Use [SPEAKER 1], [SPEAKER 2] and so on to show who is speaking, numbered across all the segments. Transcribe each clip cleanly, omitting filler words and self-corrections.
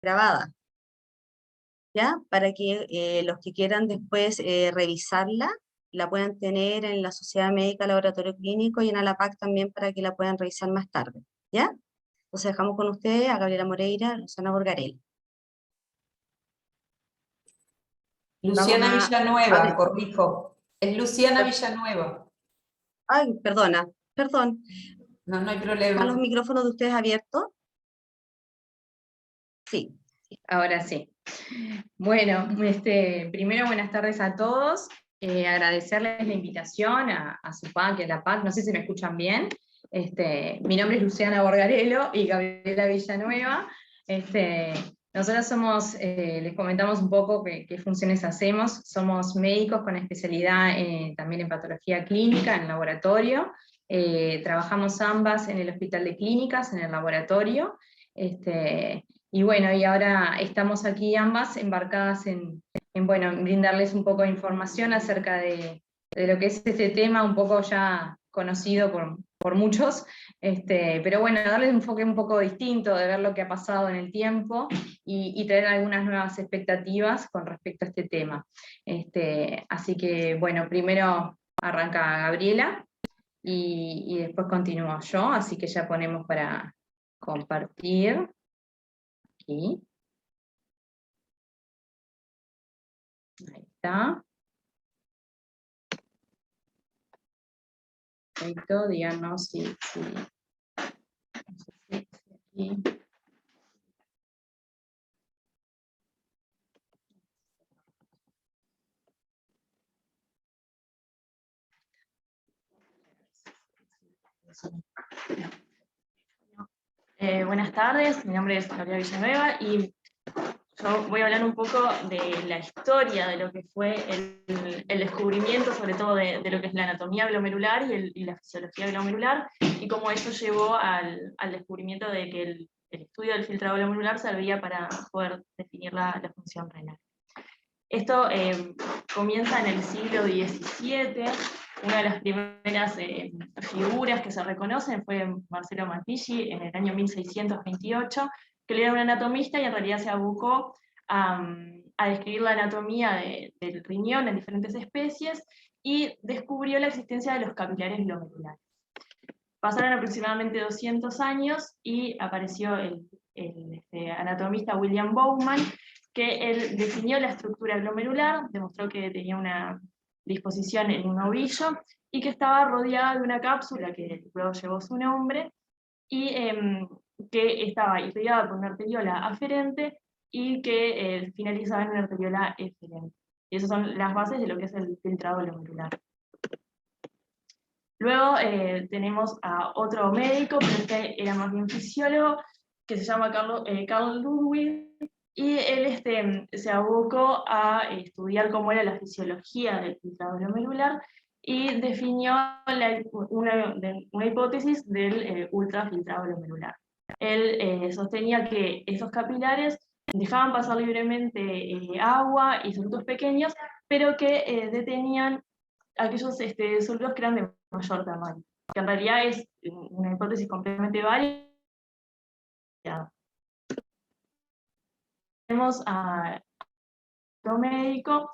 [SPEAKER 1] grabada, ¿ya? Para que los que quieran después revisarla, la puedan tener en la Sociedad Médica Laboratorio Clínico y en ALAPAC también para que la puedan revisar más tarde, ¿ya? Entonces dejamos con ustedes a Gabriela Moreira, Luciana Borgarello. Vamos
[SPEAKER 2] Luciana
[SPEAKER 1] a
[SPEAKER 2] Villanueva,
[SPEAKER 1] abrir.
[SPEAKER 2] corrijo. Es Luciana Villanueva.
[SPEAKER 1] Ay, perdona, perdón.
[SPEAKER 2] No, no hay
[SPEAKER 1] ¿Están los
[SPEAKER 2] problema.
[SPEAKER 1] micrófonos de ustedes abiertos? Sí.
[SPEAKER 3] Ahora sí. Bueno, primero buenas tardes a todos. Agradecerles la invitación a SUPAC y a la PAC. No sé si me escuchan bien. Mi nombre es Luciana Borgarello y Gabriela Villanueva. Nosotros somos, les comentamos un poco qué funciones hacemos. Somos médicos con especialidad también en patología clínica, en laboratorio. Trabajamos ambas en el Hospital de Clínicas, en el laboratorio. Y bueno, y ahora estamos aquí ambas embarcadas bueno, en brindarles un poco de información acerca de lo que es este tema, un poco ya conocido por muchos, pero bueno, darles un enfoque un poco distinto de ver lo que ha pasado en el tiempo y traer algunas nuevas expectativas con respecto a este tema. Así que bueno, primero arranca Gabriela y después continúo yo, así que ya ponemos para compartir. Aquí. Ahí está. Perfecto, díganos si no sé si aquí.
[SPEAKER 4] Buenas tardes, mi nombre es Gabriela Villanueva y yo voy a hablar un poco de la historia de lo que fue el descubrimiento, sobre todo de lo que es la anatomía glomerular y la fisiología glomerular, y cómo eso llevó al descubrimiento de que el estudio del filtrado glomerular servía para poder definir la función renal. Esto comienza en el siglo XVII. Una de las primeras figuras que se reconocen fue Marcelo Mattigi en el año 1628, que él era un anatomista y en realidad se abocó a describir la anatomía del riñón en diferentes especies y descubrió la existencia de los capilares glomerulares. Pasaron aproximadamente 200 años y apareció el anatomista William Bowman, que él definió la estructura glomerular, demostró que tenía una disposición en un ovillo y que estaba rodeada de una cápsula que luego llevó su nombre y que estaba irrigada por una arteriola aferente y que finalizaba en una arteriola eferente. Y esas son las bases de lo que es el filtrado glomerular. Luego tenemos a otro médico, pero este era más bien fisiólogo, que se llama Carl Ludwig, y él se abocó a estudiar cómo era la fisiología del filtrado glomerular y definió una hipótesis del ultrafiltrado glomerular. Él sostenía que esos capilares dejaban pasar libremente agua y solutos pequeños, pero que detenían aquellos solutos que eran de mayor tamaño, que en realidad es una hipótesis completamente válida. Tenemos a otro médico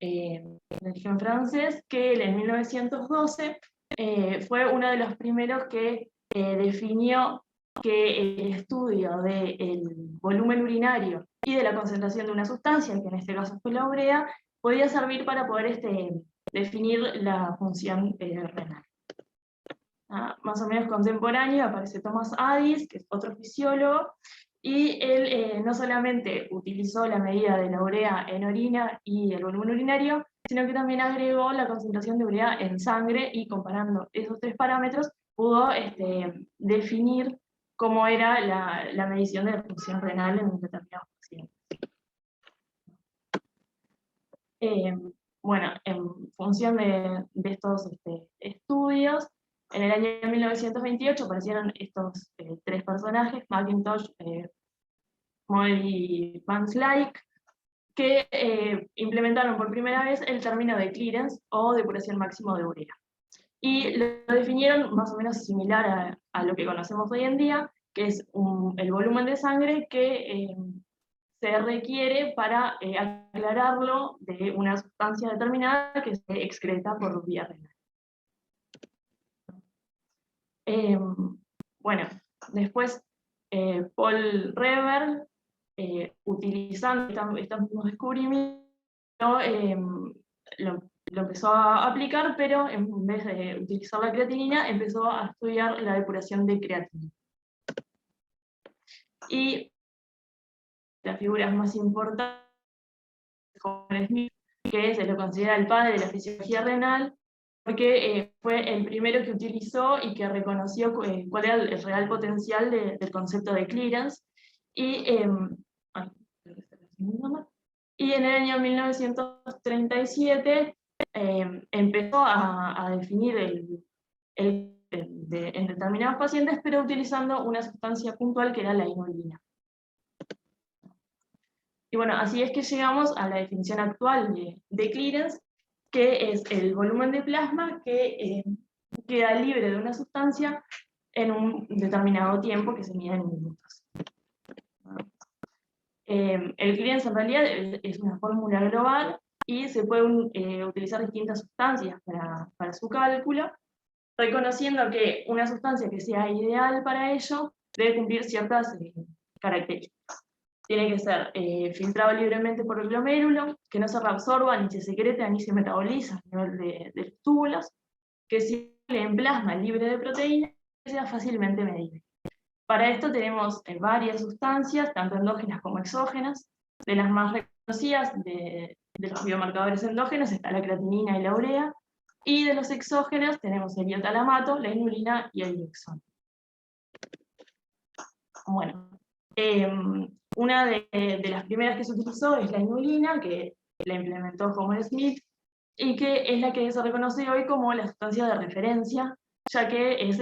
[SPEAKER 4] de origen francés que él en 1912 fue uno de los primeros que definió que el estudio del volumen urinario y de la concentración de una sustancia, que en este caso fue la urea, podía servir para poder definir la función renal. Más o menos contemporáneo aparece Thomas Addis, que es otro fisiólogo, y él no solamente utilizó la medida de la urea en orina y el volumen urinario, sino que también agregó la concentración de urea en sangre y comparando esos tres parámetros pudo definir cómo era la medición de la función renal en determinados pacientes. Bueno, en función de estos estudios, en el año 1928 aparecieron estos tres personajes, Mackintosh, Moll y Van Slyke, que implementaron por primera vez el término de clearance o depuración máximo de urea. Y lo definieron más o menos similar a lo que conocemos hoy en día, que es el volumen de sangre que se requiere para aclararlo de una sustancia determinada que se excreta por vía renal. Bueno, después Paul Reber, utilizando estos mismos descubrimientos, lo empezó a aplicar, pero en vez de utilizar la creatinina, empezó a estudiar la depuración de creatina. Y las figuras más importantes, Smith, que se lo considera el padre de la fisiología renal, porque fue el primero que utilizó y que reconoció cuál era el real potencial del concepto de clearance. Y en el año 1937 empezó a definir en determinados pacientes, pero utilizando una sustancia puntual que era la inulina. Y bueno, así es que llegamos a la definición actual de clearance, que es el volumen de plasma que queda libre de una sustancia en un determinado tiempo que se mide en minutos. El clearance en realidad es una fórmula global y se pueden utilizar distintas sustancias para su cálculo, reconociendo que una sustancia que sea ideal para ello debe cumplir ciertas características. Tiene que ser filtrado libremente por el glomérulo, que no se reabsorba, ni se secreta, ni se metaboliza a nivel de los túbulos, que circule en plasma libre de proteínas, que sea fácilmente medible. Para esto tenemos varias sustancias, tanto endógenas como exógenas. De las más reconocidas de los biomarcadores endógenos está la creatinina y la urea, y de los exógenos tenemos el iotalamato, la inulina y el dioxón. Bueno, una de las primeras que se utilizó es la inulina, que la implementó Homer Smith, y que es la que se reconoce hoy como la sustancia de referencia, ya que es,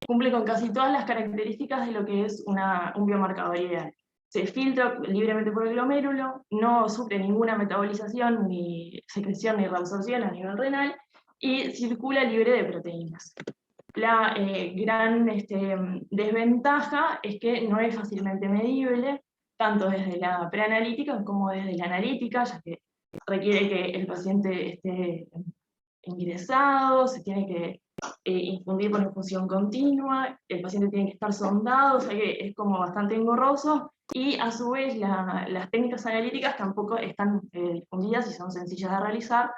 [SPEAKER 4] cumple con casi todas las características de lo que es un biomarcador ideal. Se filtra libremente por el glomérulo, no sufre ninguna metabolización, ni secreción, ni reabsorción a nivel renal, y circula libre de proteínas. La gran desventaja es que no es fácilmente medible, tanto desde la preanalítica como desde la analítica, ya que requiere que el paciente esté ingresado, se tiene que infundir con infusión continua, el paciente tiene que estar sondado, o sea que es como bastante engorroso, y a su vez las técnicas analíticas tampoco están difundidas y son sencillas de realizar,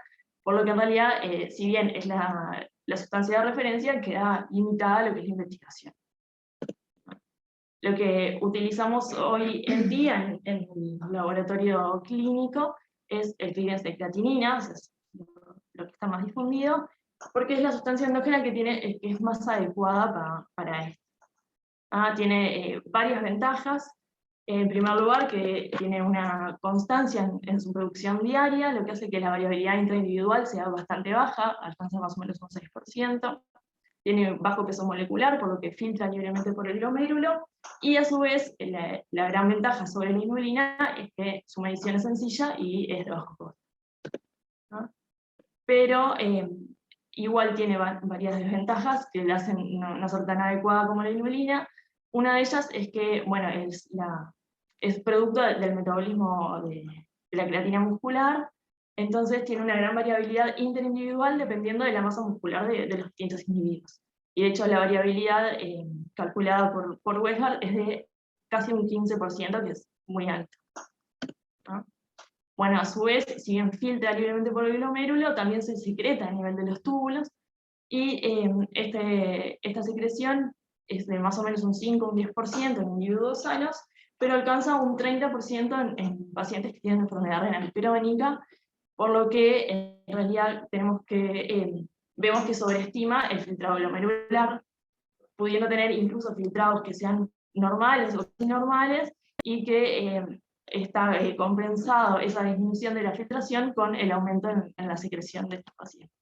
[SPEAKER 4] por lo que en realidad, si bien es la sustancia de referencia, queda limitada a lo que es la investigación. Lo que utilizamos hoy en día en el laboratorio clínico es el clearance de creatinina, es lo que está más difundido, porque es la sustancia endógena que es más adecuada para esto. Tiene varias ventajas. En primer lugar, que tiene una constancia en su producción diaria, lo que hace que la variabilidad intraindividual sea bastante baja, alcanza más o menos un 6%. Tiene bajo peso molecular, por lo que filtra libremente por el glomérulo, y a su vez, la gran ventaja sobre la inulina es que su medición es sencilla y es de bajo costo. Pero igual tiene varias desventajas que la hacen no ser tan adecuada como la inulina. Una de ellas es que, bueno, es producto del metabolismo de la creatina muscular, entonces tiene una gran variabilidad interindividual dependiendo de la masa muscular de los distintos individuos. Y de hecho la variabilidad calculada por Westphal es de casi un 15%, que es muy alto. Bueno, a su vez, si bien filtra libremente por el glomérulo, también se secreta a nivel de los túbulos, y esta secreción es de más o menos un 5 o un 10% en individuos sanos, pero alcanza un 30% en pacientes que tienen enfermedad renal crónica, por lo que en realidad vemos que sobreestima el filtrado glomerular, pudiendo tener incluso filtrados que sean normales o anormales, y que está compensado esa disminución de la filtración con el aumento en la secreción de estos pacientes.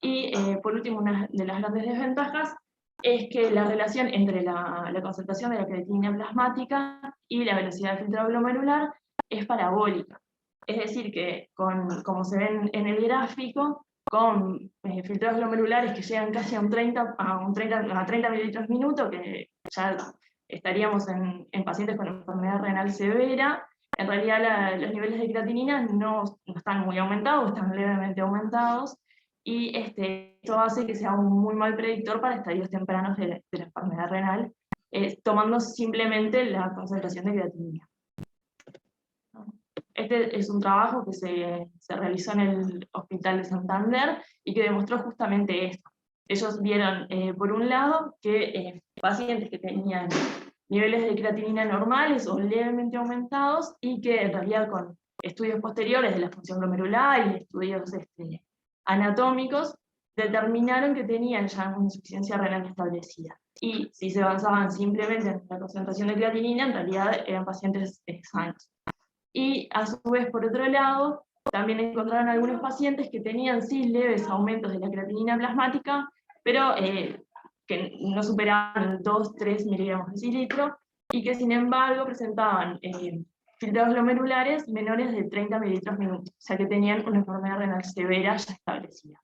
[SPEAKER 4] Y por último, una de las grandes desventajas es que la relación entre la concentración de la creatinina plasmática y la velocidad de filtrado glomerular es parabólica. Es decir, que como se ven en el gráfico, con filtrados glomerulares que llegan casi a 30 mililitros minuto, que ya estaríamos en pacientes con enfermedad renal severa. En realidad los niveles de creatinina no están muy aumentados, están levemente aumentados, y esto hace que sea un muy mal predictor para estadios tempranos de la enfermedad renal, tomando simplemente la concentración de creatinina. Este es un trabajo que se realizó en el Hospital de Santander y que demostró justamente esto. Ellos vieron, por un lado, que pacientes que tenían niveles de creatinina normales o levemente aumentados, y que en realidad con estudios posteriores de la función glomerular y estudios anatómicos, determinaron que tenían ya una insuficiencia renal establecida. Y si se basaban simplemente en la concentración de creatinina, en realidad eran pacientes sanos. Y a su vez, por otro lado, también encontraron algunos pacientes que tenían sí leves aumentos de la creatinina plasmática, pero que no superaban 2-3 miligramos de decilitro, y que sin embargo presentaban filtrados glomerulares menores de 30 mililitros minuto, o sea que tenían una enfermedad renal severa ya establecida.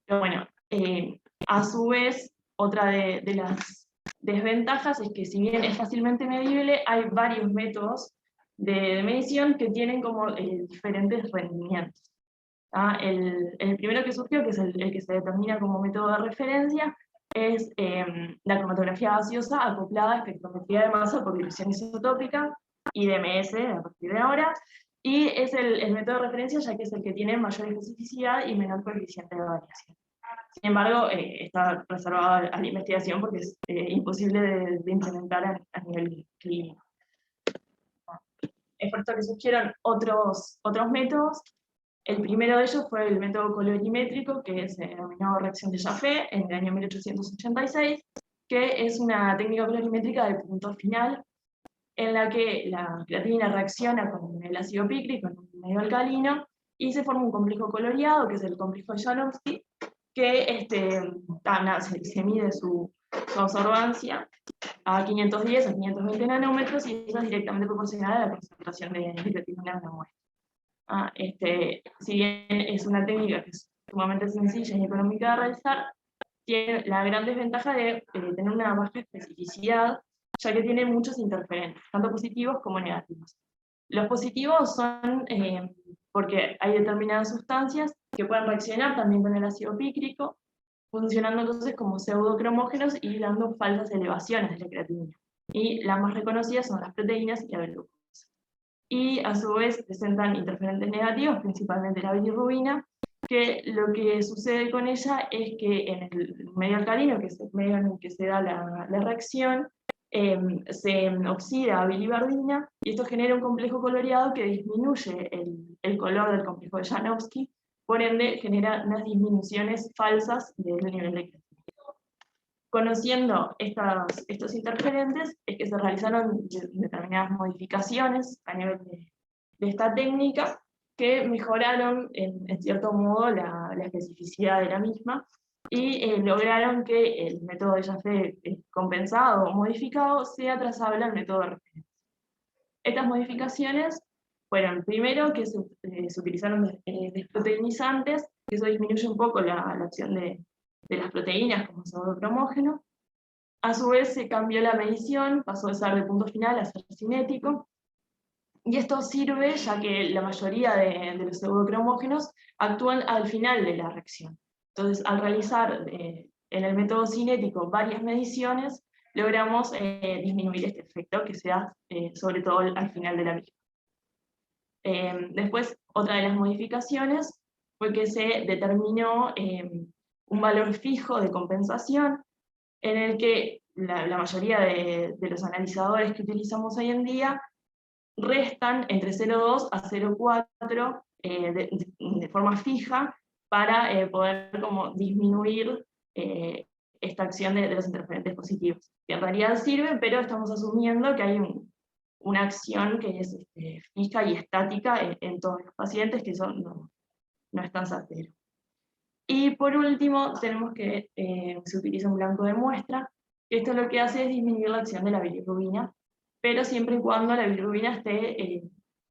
[SPEAKER 4] Pero bueno, a su vez, otra de las desventajas es que, si bien es fácilmente medible, hay varios métodos de medición que tienen como diferentes rendimientos. El primero que surgió, que es el que se determina como método de referencia, es la cromatografía gaseosa acoplada a espectrometría de masa por dilución isotópica, IDMS a partir de ahora, y es el método de referencia ya que es el que tiene mayor especificidad y menor coeficiente de variación. Sin embargo, está reservado a la investigación porque es imposible de implementar a nivel clínico. Es por esto que surgieron otros métodos. El primero de ellos fue el método colorimétrico, que se denominó reacción de Jaffe en el año 1886, que es una técnica colorimétrica de punto final, en la que la creatinina reacciona con el ácido pícrico en un medio alcalino, y se forma un complejo coloreado, que es el complejo de Janowski, que se mide su absorbancia a 510 a 520 nanómetros, y eso es directamente proporcional a la concentración de creatinina en la muestra. Si bien es una técnica que es sumamente sencilla y económica de realizar, tiene la gran desventaja de tener una baja especificidad, ya que tiene muchos interferentes, tanto positivos como negativos. Los positivos son porque hay determinadas sustancias que pueden reaccionar también con el ácido pícrico, funcionando entonces como pseudocromógenos y dando falsas elevaciones de la creatinina. Y las más reconocidas son las proteínas y la glucosa. Y a su vez presentan interferentes negativos, principalmente la bilirrubina, que lo que sucede con ella es que en el medio alcalino, que es el medio en el que se da la reacción, se oxida a biliverdina, y esto genera un complejo coloreado que disminuye el color del complejo de Janowski, por ende genera unas disminuciones falsas del nivel de creatinina. Conociendo estos interferentes, es que se realizaron determinadas modificaciones a nivel de esta técnica, que mejoraron en cierto modo la especificidad de la misma, y lograron que el método de Jaffe compensado o modificado sea trazable al método de referencia. Estas modificaciones fueron, primero, que se utilizaron desproteinizantes, que eso disminuye un poco la acción de las proteínas como pseudocromógeno. A su vez se cambió la medición, pasó de ser de punto final a ser cinético, y esto sirve ya que la mayoría de los pseudocromógenos actúan al final de la reacción. Entonces, al realizar en el método cinético varias mediciones, logramos disminuir este efecto que se da sobre todo al final de la misma. Después, otra de las modificaciones fue que se determinó un valor fijo de compensación, en el que la mayoría de los analizadores que utilizamos hoy en día restan entre 0,2 a 0,4 de forma fija, para poder como disminuir esta acción de los interferentes positivos, que en realidad sirven, pero estamos asumiendo que hay una acción que es fija y estática en todos los pacientes, que eso no es tan certero. Y por último, tenemos que se utiliza un blanco de muestra, que esto lo que hace es disminuir la acción de la bilirrubina, pero siempre y cuando la bilirrubina esté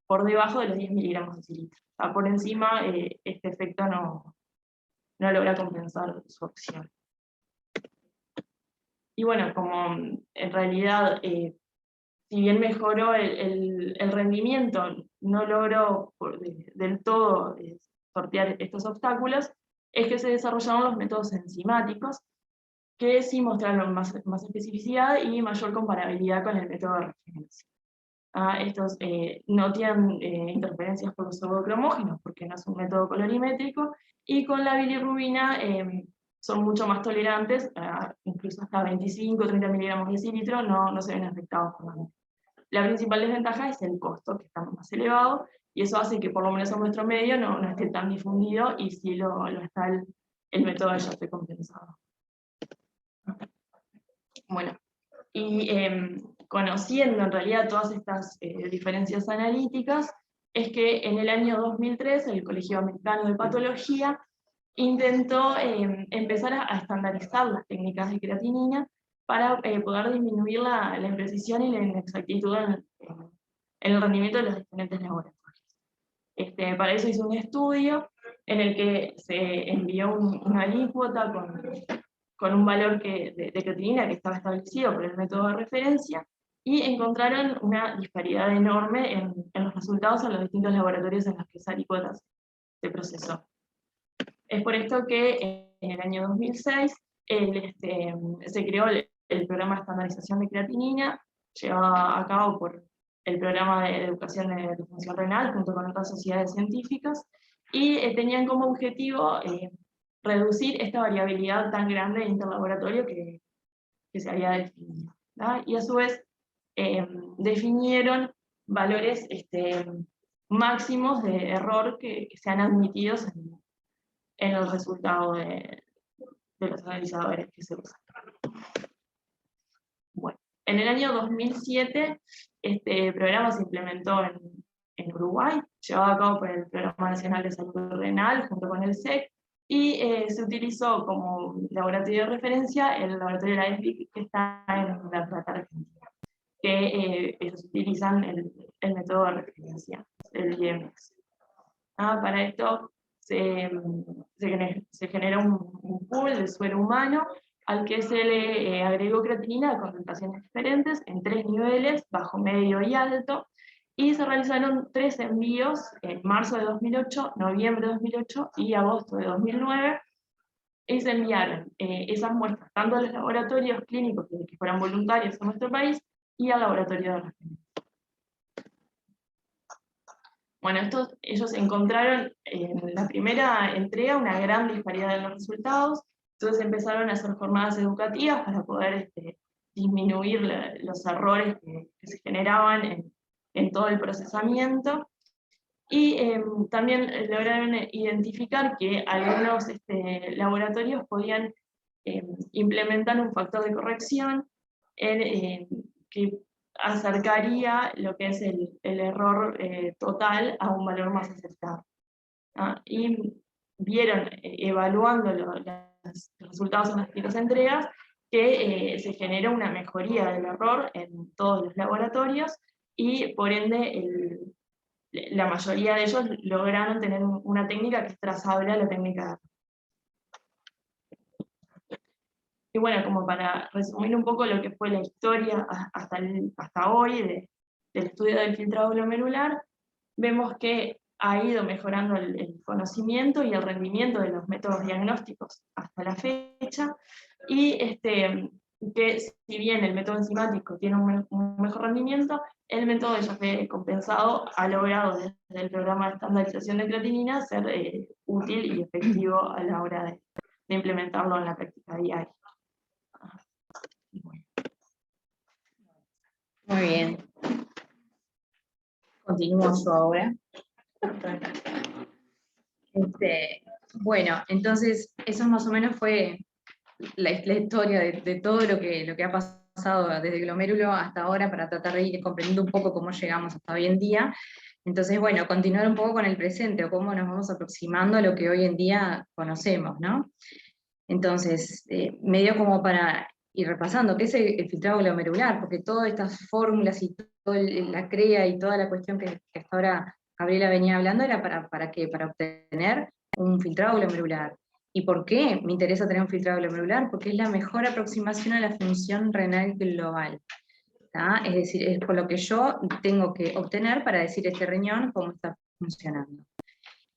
[SPEAKER 4] por debajo de los 10 miligramos de cilitro. O sea, por encima, este efecto no logra compensar su acción. Y bueno, como en realidad, si bien mejoró el rendimiento, no logró del todo sortear estos obstáculos, es que se desarrollaron los métodos enzimáticos, que sí mostraron más especificidad y mayor comparabilidad con el método de referencia. Estos no tienen interferencias por los pseudocromógenos, porque no es un método colorimétrico, y con la bilirrubina son mucho más tolerantes, incluso hasta 25 o 30 miligramos de cilitro no se ven afectados por la misma. La principal desventaja es el costo, que está más elevado, y eso hace que por lo menos en nuestro medio no esté tan difundido, y sí lo está el método ya esté compensado. Bueno, y conociendo en realidad todas estas diferencias analíticas, es que en el año 2003 el Colegio Americano de Patología intentó empezar a estandarizar las técnicas de creatinina para poder disminuir la imprecisión y la inexactitud en el rendimiento de los diferentes laboratorios. Para eso hizo un estudio en el que se envió una alícuota con un valor de creatinina que estaba establecido por el método de referencia, y encontraron una disparidad enorme en los resultados en los distintos laboratorios en los que esa alícuota se procesó. Es por esto que en el año 2006 se creó el programa de estandarización de creatinina, llevado a cabo por el programa de educación de disfunción renal, junto con otras sociedades científicas, y tenían como objetivo reducir esta variabilidad tan grande de interlaboratorio que se había definido, ¿verdad? Y a su vez definieron valores máximos de error que sean admitidos en el resultado de los analizadores que se usan. Bueno, en el año 2007 este programa se implementó en Uruguay, llevado a cabo por el Programa Nacional de Salud Renal junto con el SEC, y se utilizó como laboratorio de referencia el laboratorio de la ESBIC, que está en La Plata, Argentina, que ellos utilizan el método de referencia, el IMS. Para esto se genera un pool de suero humano al que se le agregó creatinina de concentraciones diferentes en 3 niveles, bajo, medio y alto, y se realizaron 3 envíos en marzo de 2008, noviembre de 2008 y agosto de 2009, y se enviaron esas muestras tanto a los laboratorios clínicos que fueran voluntarios en nuestro país y al laboratorio de referencia. Bueno, ellos encontraron en la primera entrega una gran disparidad en los resultados, entonces empezaron a hacer jornadas educativas para poder disminuir los errores que se generaban en todo el procesamiento, y también lograron identificar que algunos laboratorios podían implementar un factor de corrección que acercaría lo que es el error total a un valor más aceptable. Y vieron, evaluando los resultados en las distintas entregas, que se generó una mejoría del error en todos los laboratorios, y por ende la mayoría de ellos lograron tener una técnica que es trazable a la técnica de. Y bueno, como para resumir un poco lo que fue la historia hasta hoy del estudio del filtrado glomerular, vemos que ha ido mejorando el conocimiento y el rendimiento de los métodos diagnósticos hasta la fecha, y que si bien el método enzimático tiene un mejor rendimiento, el método de YAFE compensado ha logrado desde el programa de estandarización de creatinina ser útil y efectivo a la hora de implementarlo en la práctica diaria.
[SPEAKER 3] Muy bien. Continúo yo ahora. Bueno, entonces eso más o menos fue la historia de todo lo que ha pasado desde el glomérulo hasta ahora, para tratar de ir comprendiendo un poco cómo llegamos hasta hoy en día. Entonces, bueno, continuar un poco con el presente, o cómo nos vamos aproximando a lo que hoy en día conocemos, ¿no? Entonces, medio como para y repasando, ¿qué es el filtrado glomerular? Porque todas estas fórmulas y toda la CREA y toda la cuestión que hasta ahora Gabriela venía hablando era ¿para qué? Para obtener un filtrado glomerular. ¿Y por qué me interesa tener un filtrado glomerular? Porque es la mejor aproximación a la función renal global. ¿Tá? Es decir, es por lo que yo tengo que obtener para decir este riñón cómo está funcionando.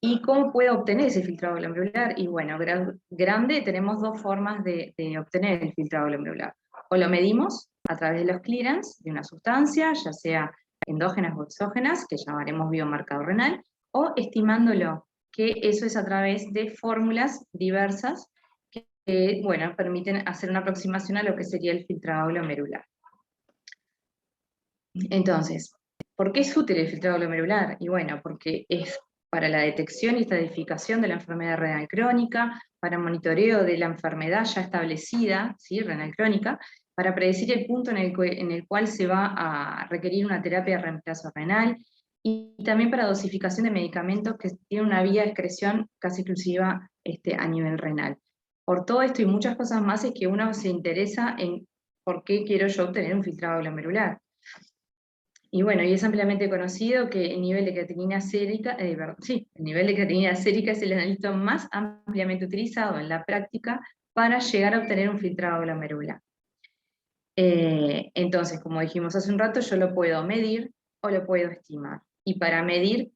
[SPEAKER 3] ¿Y cómo puedo obtener ese filtrado glomerular? Y bueno, grande, tenemos dos formas de obtener el filtrado glomerular. O lo medimos a través de los clearance de una sustancia, ya sea endógenas o exógenas, que llamaremos biomarcador renal, o estimándolo, que eso es a través de fórmulas diversas que bueno, permiten hacer una aproximación a lo que sería el filtrado glomerular. Entonces, ¿por qué es útil el filtrado glomerular? Y bueno, porque es para la detección y estadificación de la enfermedad renal crónica, para monitoreo de la enfermedad ya establecida, ¿sí? Renal crónica, para predecir el punto en el cual se va a requerir una terapia de reemplazo renal, y también para dosificación de medicamentos que tienen una vía de excreción casi exclusiva a nivel renal. Por todo esto y muchas cosas más es que uno se interesa en por qué quiero yo obtener un filtrado glomerular. Y bueno, y es ampliamente conocido que el nivel de creatinina sérica, el nivel de creatinina sérica es el analítico más ampliamente utilizado en la práctica para llegar a obtener un filtrado glomerular. Entonces, como dijimos hace un rato, yo lo puedo medir o lo puedo estimar. Y para medir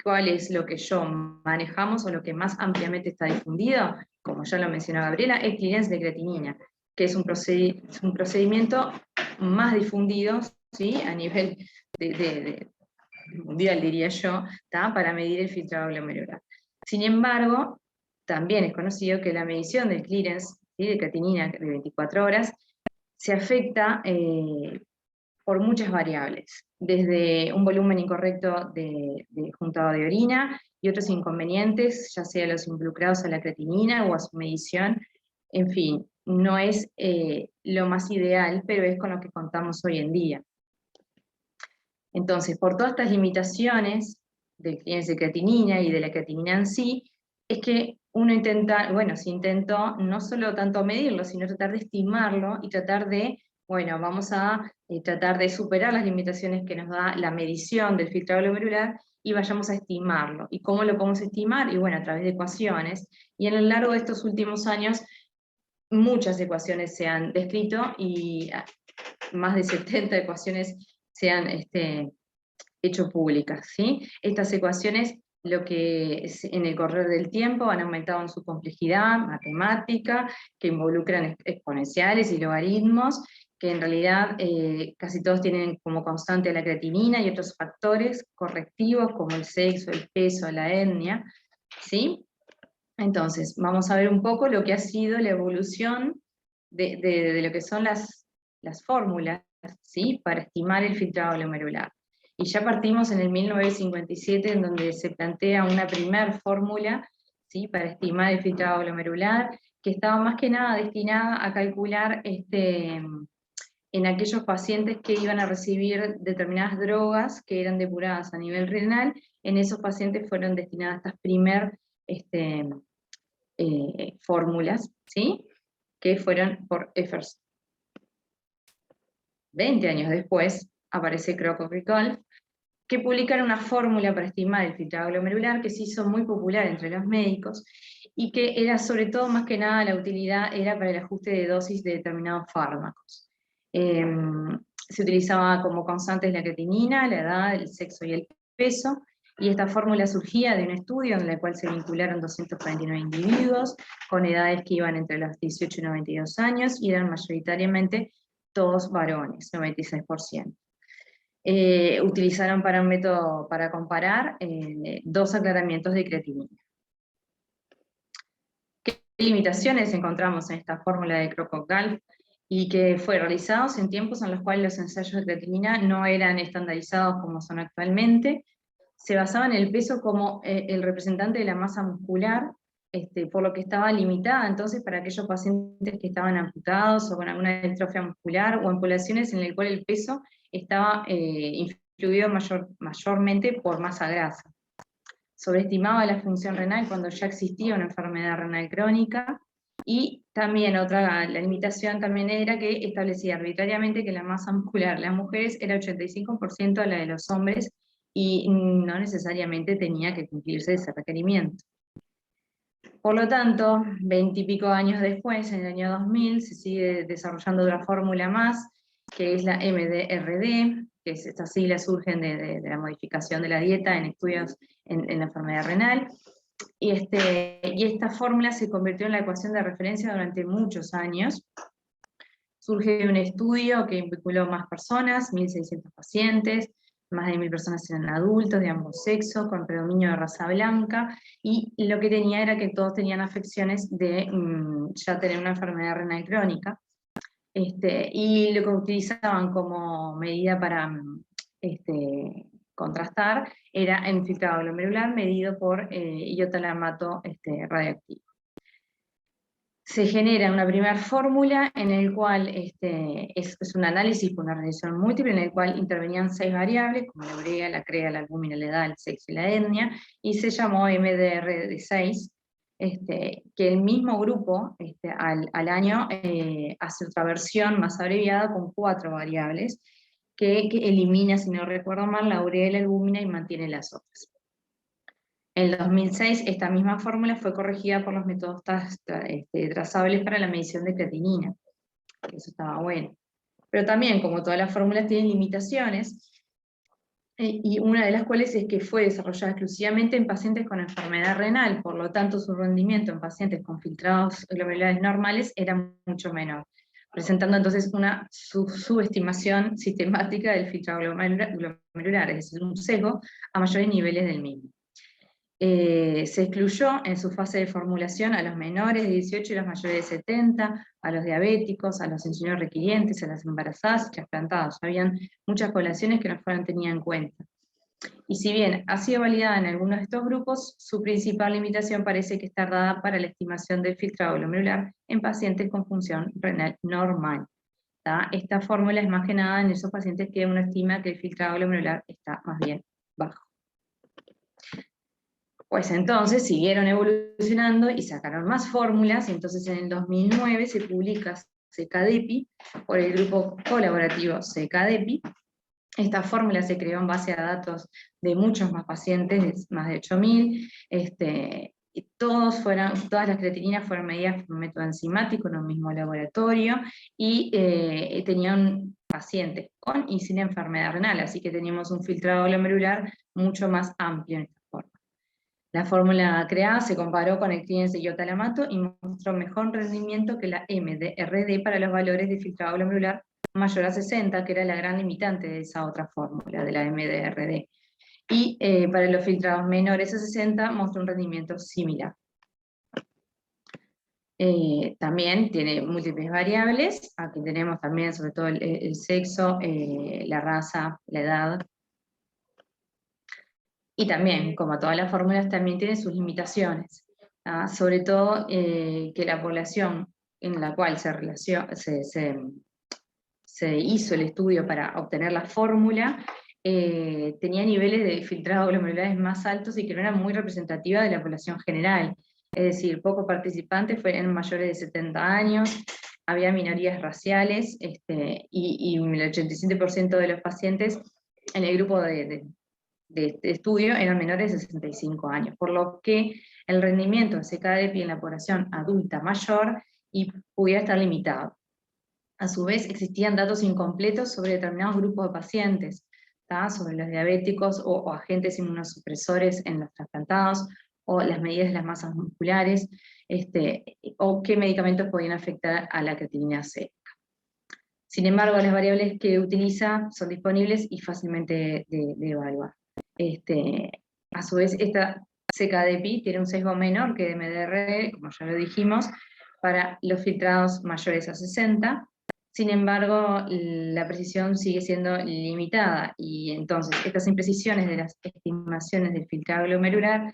[SPEAKER 3] cuál es lo que yo manejamos o lo que más ampliamente está difundido, como ya lo mencionó Gabriela, es clearance de creatinina, que es un procedimiento más difundido, ¿sí? A nivel mundial, diría yo, ¿tá? Para medir el filtrado glomerular. Sin embargo, también es conocido que la medición del clearance, ¿sí? De creatinina de 24 horas se afecta por muchas variables, desde un volumen incorrecto de juntado de orina y otros inconvenientes, ya sea los involucrados a la creatinina o a su medición. En fin, no es lo más ideal, pero es con lo que contamos hoy en día. Entonces, por todas estas limitaciones del clearance de creatinina y de la creatinina en sí, es que uno intenta, bueno, se intentó no solo tanto medirlo, sino tratar de estimarlo y tratar de, bueno, vamos a tratar de superar las limitaciones que nos da la medición del filtrado glomerular y vayamos a estimarlo. ¿Y cómo lo podemos estimar? Y bueno, a través de ecuaciones. Y en el largo de estos últimos años, muchas ecuaciones se han descrito y más de 70 ecuaciones se han hecho públicas, ¿sí? Estas ecuaciones, lo que es, en el correr del tiempo, han aumentado en su complejidad matemática, que involucran exponenciales y logaritmos, que en realidad casi todos tienen como constante la creatinina y otros factores correctivos como el sexo, el peso, la etnia, ¿sí? Entonces, vamos a ver un poco lo que ha sido la evolución de lo que son las fórmulas, ¿sí? Para estimar el filtrado glomerular. Y ya partimos en el 1957, en donde se plantea una primer fórmula, ¿sí? Para estimar el filtrado glomerular, que estaba más que nada destinada a calcular en aquellos pacientes que iban a recibir determinadas drogas que eran depuradas a nivel renal. En esos pacientes fueron destinadas estas primeras fórmulas, ¿sí? Que fueron por Effers. 20 años después aparece Crocop y Kolff, que publicaron una fórmula para estimar el filtrado glomerular que se hizo muy popular entre los médicos y que era sobre todo, más que nada, la utilidad era para el ajuste de dosis de determinados fármacos. Se utilizaba como constantes la creatinina, la edad, el sexo y el peso, y esta fórmula surgía de un estudio en el cual se vincularon 249 individuos con edades que iban entre los 18 y 92 años y eran mayoritariamente todos varones, 96%. Utilizaron para un método para comparar dos aclaramientos de creatinina. ¿Qué limitaciones encontramos en esta fórmula de Crocop-Kolff? Y que fue realizados en tiempos en los cuales los ensayos de creatinina no eran estandarizados como son actualmente. Se basaba en el peso como el representante de la masa muscular, por lo que estaba limitada entonces para aquellos pacientes que estaban amputados o con alguna distrofia muscular o en poblaciones en las cuales el peso estaba influido mayormente por masa grasa. Sobreestimaba la función renal cuando ya existía una enfermedad renal crónica, Y también la limitación también era que establecía arbitrariamente que la masa muscular de las mujeres era 85% a la de los hombres, y no necesariamente tenía que cumplirse ese requerimiento. Por lo tanto, 20 y pico años después, en el año 2000, se sigue desarrollando otra fórmula más, que es la MDRD, que estas siglas surgen de la modificación de la dieta en estudios en la enfermedad renal. Y esta fórmula se convirtió en la ecuación de referencia durante muchos años. Surge de un estudio que vinculó más personas, 1.600 pacientes, más de 1.000 personas eran adultos de ambos sexos, con predominio de raza blanca, y lo que tenía era que todos tenían afecciones de ya tener una enfermedad renal crónica. Y lo que utilizaban como medida para contrastar era el filtrado glomerular medido por iotalamato radioactivo. Se genera una primera fórmula en el cual es un análisis por una regresión múltiple, en el cual intervenían 6 variables, como la urea, la CREA, la albúmina, la edad, el sexo y la etnia, y se llamó MDR6, que el mismo grupo al año hace otra versión más abreviada con 4 variables, que elimina, si no recuerdo mal, la urea y la albúmina y mantiene las otras. En el 2006, esta misma fórmula fue corregida por los métodos trazables para la medición de creatinina, que eso estaba bueno. Pero también, como todas las fórmulas, tienen limitaciones, y una de las cuales es que fue desarrollada exclusivamente en pacientes con enfermedad renal, por lo tanto su rendimiento en pacientes con filtrados glomerulares normales era mucho menor, presentando entonces una subestimación sistemática del filtrado glomerular, es decir, un sesgo a mayores niveles del mismo. Se excluyó en su fase de formulación a los menores de 18 y los mayores de 70, a los diabéticos, a los insulinos requirientes, a las embarazadas y trasplantados. Habían muchas poblaciones que no fueron tenidas en cuenta. Y si bien ha sido validada en algunos de estos grupos, su principal limitación parece que está dada para la estimación del filtrado glomerular en pacientes con función renal normal. Esta fórmula es más que nada en esos pacientes que uno estima que el filtrado glomerular está más bien bajo. Pues entonces siguieron evolucionando y sacaron más fórmulas, y entonces en el 2009 se publica CKDEPI por el grupo colaborativo CKDEPI. Esta fórmula se creó en base a datos de muchos más pacientes, más de 8.000, y todas las creatininas fueron medidas por un método enzimático en un mismo laboratorio, y tenían pacientes con y sin enfermedad renal, así que teníamos un filtrado glomerular mucho más amplio en esta forma. La fórmula creada se comparó con el Clínico de iotalamato y mostró mejor rendimiento que la MDRD para los valores de filtrado glomerular mayor a 60, que era la gran limitante de esa otra fórmula, de la MDRD. Y para los filtrados menores a 60 mostró un rendimiento similar. También tiene múltiples variables, aquí tenemos también sobre todo el sexo, la raza, la edad. Y también, como todas las fórmulas, también tiene sus limitaciones, sobre todo que la población en la cual se hizo el estudio para obtener la fórmula tenía niveles de filtrado glomerulares más altos y que no era muy representativa de la población general. Es decir, pocos participantes fueron mayores de 70 años, había minorías raciales, y el 87% de los pacientes en el grupo de estudio eran menores de 65 años, por lo que el rendimiento de CKDEPI en la población adulta mayor pudiera estar limitado. A su vez, existían datos incompletos sobre determinados grupos de pacientes, sobre los diabéticos o agentes inmunosupresores en los trasplantados, o las medidas de las masas musculares, o qué medicamentos podían afectar a la creatinina sérica. Sin embargo, las variables que utiliza son disponibles y fácilmente de evaluar. A su vez, esta CKDEPI tiene un sesgo menor que MDR, como ya lo dijimos, para los filtrados mayores a 60. Sin embargo, la precisión sigue siendo limitada, y entonces estas imprecisiones de las estimaciones del filtrado glomerular,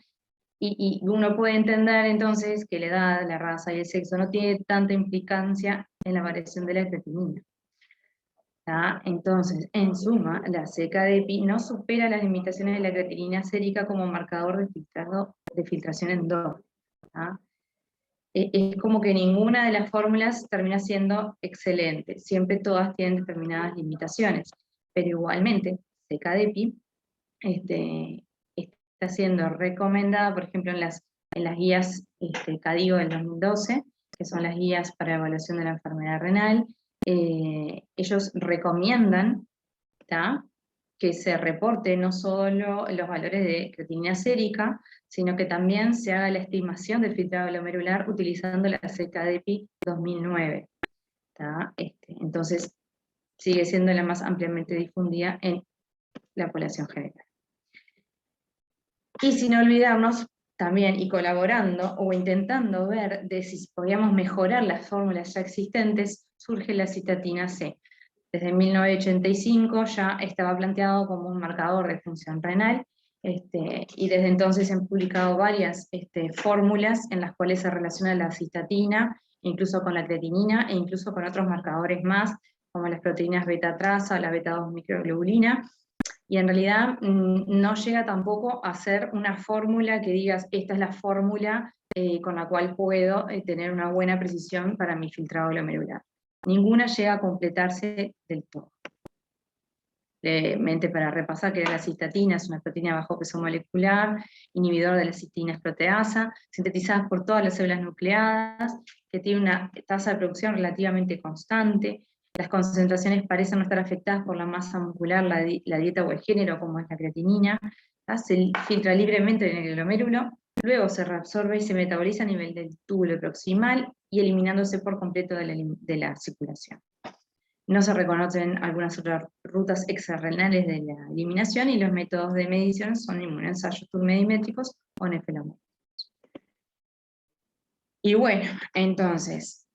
[SPEAKER 3] y uno puede entender entonces que la edad, la raza y el sexo no tiene tanta implicancia en la variación de la creatinina. Entonces, en suma, la CKDEPI no supera las limitaciones de la creatinina sérica como marcador de filtración endógena. es como que ninguna de las fórmulas termina siendo excelente, siempre todas tienen determinadas limitaciones, pero igualmente CKDPI está siendo recomendada, por ejemplo, en las guías CADIGO del 2012, que son las guías para evaluación de la enfermedad renal. Ellos recomiendan, ¿tá?, que se reporte no solo los valores de creatinina sérica, sino que también se haga la estimación del filtrado glomerular utilizando la CKDPI 2009. ¿Tá? Entonces, sigue siendo la más ampliamente difundida en la población general. Y sin olvidarnos también, y colaborando o intentando ver de si podíamos mejorar las fórmulas ya existentes, surge la cistatina C. Desde 1985 ya estaba planteado como un marcador de función renal, y desde entonces se han publicado varias fórmulas en las cuales se relaciona la cistatina, incluso con la creatinina, e incluso con otros marcadores más, como las proteínas beta-traza o la beta-2 microglobulina, y en realidad no llega tampoco a ser una fórmula que digas, esta es la fórmula con la cual puedo tener una buena precisión para mi filtrado glomerular. Ninguna llega a completarse del todo. Brevemente para repasar, que la cistatina es una proteína de bajo peso molecular, inhibidor de la cistina proteasa, sintetizada por todas las células nucleadas, que tiene una tasa de producción relativamente constante. Las concentraciones parecen no estar afectadas por la masa muscular, la dieta o el género, como es la creatinina. Se filtra libremente en el glomérulo, luego se reabsorbe y se metaboliza a nivel del túbulo proximal y eliminándose por completo de la circulación. No se reconocen algunas otras rutas extrarrenales de la eliminación, y los métodos de medición son inmunoensayos turmedimétricos o nefelométricos. Y bueno, entonces,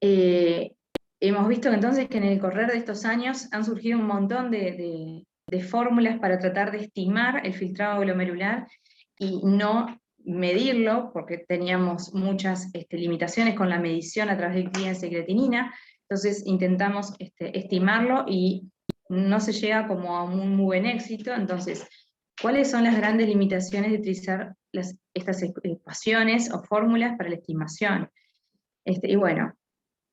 [SPEAKER 3] hemos visto entonces que en el correr de estos años han surgido un montón de fórmulas para tratar de estimar el filtrado glomerular y no medirlo, porque teníamos muchas limitaciones con la medición a través del clearance de creatinina. Entonces intentamos estimarlo y no se llega como a un muy buen éxito. Entonces, ¿cuáles son las grandes limitaciones de utilizar estas ecuaciones o fórmulas para la estimación? Y bueno,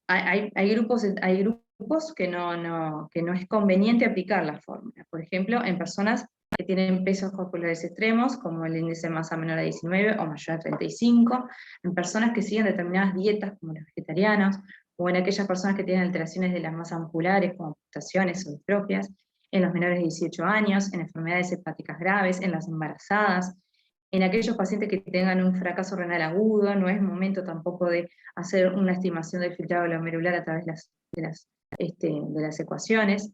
[SPEAKER 3] hay grupos que no es conveniente aplicar la fórmula. Por ejemplo, en personas que tienen pesos corporales extremos, como el índice de masa menor a 19 o mayor a 35, en personas que siguen determinadas dietas, como los vegetarianos, o en aquellas personas que tienen alteraciones de las masas musculares, como amputaciones o distrofias, en los menores de 18 años, en enfermedades hepáticas graves, en las embarazadas, en aquellos pacientes que tengan un fracaso renal agudo. No es momento tampoco de hacer una estimación del filtrado glomerular a través de las ecuaciones.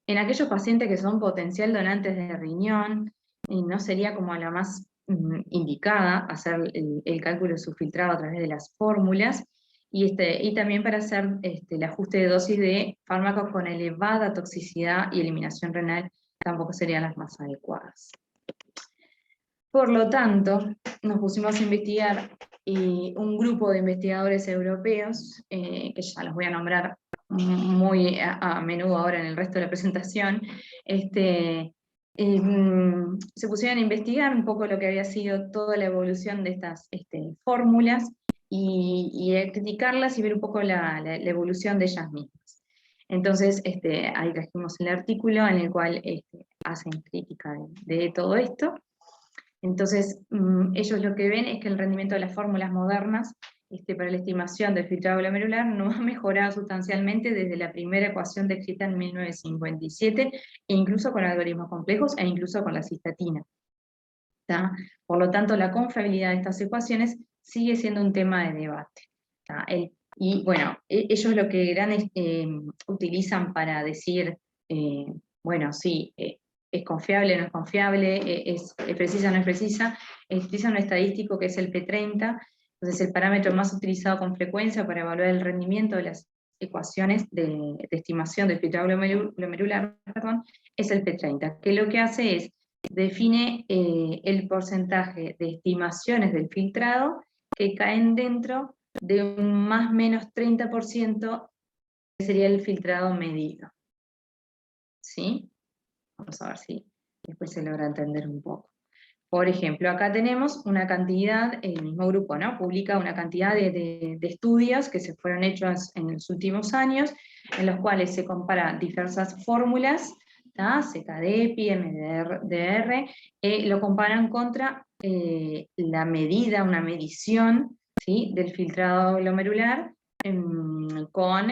[SPEAKER 3] En aquellos pacientes que son potencial donantes de riñón, no sería como la más indicada hacer el cálculo de su filtrado a través de las fórmulas, y también para hacer el ajuste de dosis de fármacos con elevada toxicidad y eliminación renal tampoco serían las más adecuadas. Por lo tanto, nos pusimos a investigar, un grupo de investigadores europeos, que ya los voy a nombrar muy a menudo ahora en el resto de la presentación, se pusieron a investigar un poco lo que había sido toda la evolución de estas fórmulas, y a criticarlas y ver un poco la evolución de ellas mismas. Entonces, ahí trajimos el artículo en el cual hacen crítica de todo esto. Entonces, ellos lo que ven es que el rendimiento de las fórmulas modernas para la estimación del filtrado glomerular no ha mejorado sustancialmente desde la primera ecuación descrita en 1957, e incluso con algoritmos complejos, e incluso con la cistatina. ¿Tá? Por lo tanto, la confiabilidad de estas ecuaciones sigue siendo un tema de debate. ¿Tá? Y bueno, ellos lo que utilizan para decir, bueno, sí, es confiable, no es confiable, es precisa, no es precisa, utilizan un estadístico que es el P30. Entonces, el parámetro más utilizado con frecuencia para evaluar el rendimiento de las ecuaciones de estimación del filtrado glomerular, es el P30, que lo que hace es define el porcentaje de estimaciones del filtrado que caen dentro de un más o menos 30%, que sería el filtrado medido. ¿Sí? Vamos a ver si después se logra entender un poco. Por ejemplo, acá tenemos una cantidad, el mismo grupo, ¿no? Publica una cantidad de estudios que se fueron hechos en los últimos años, en los cuales se comparan diversas fórmulas, CKD, MDR, lo comparan contra la medida, una medición, ¿sí?, del filtrado glomerular con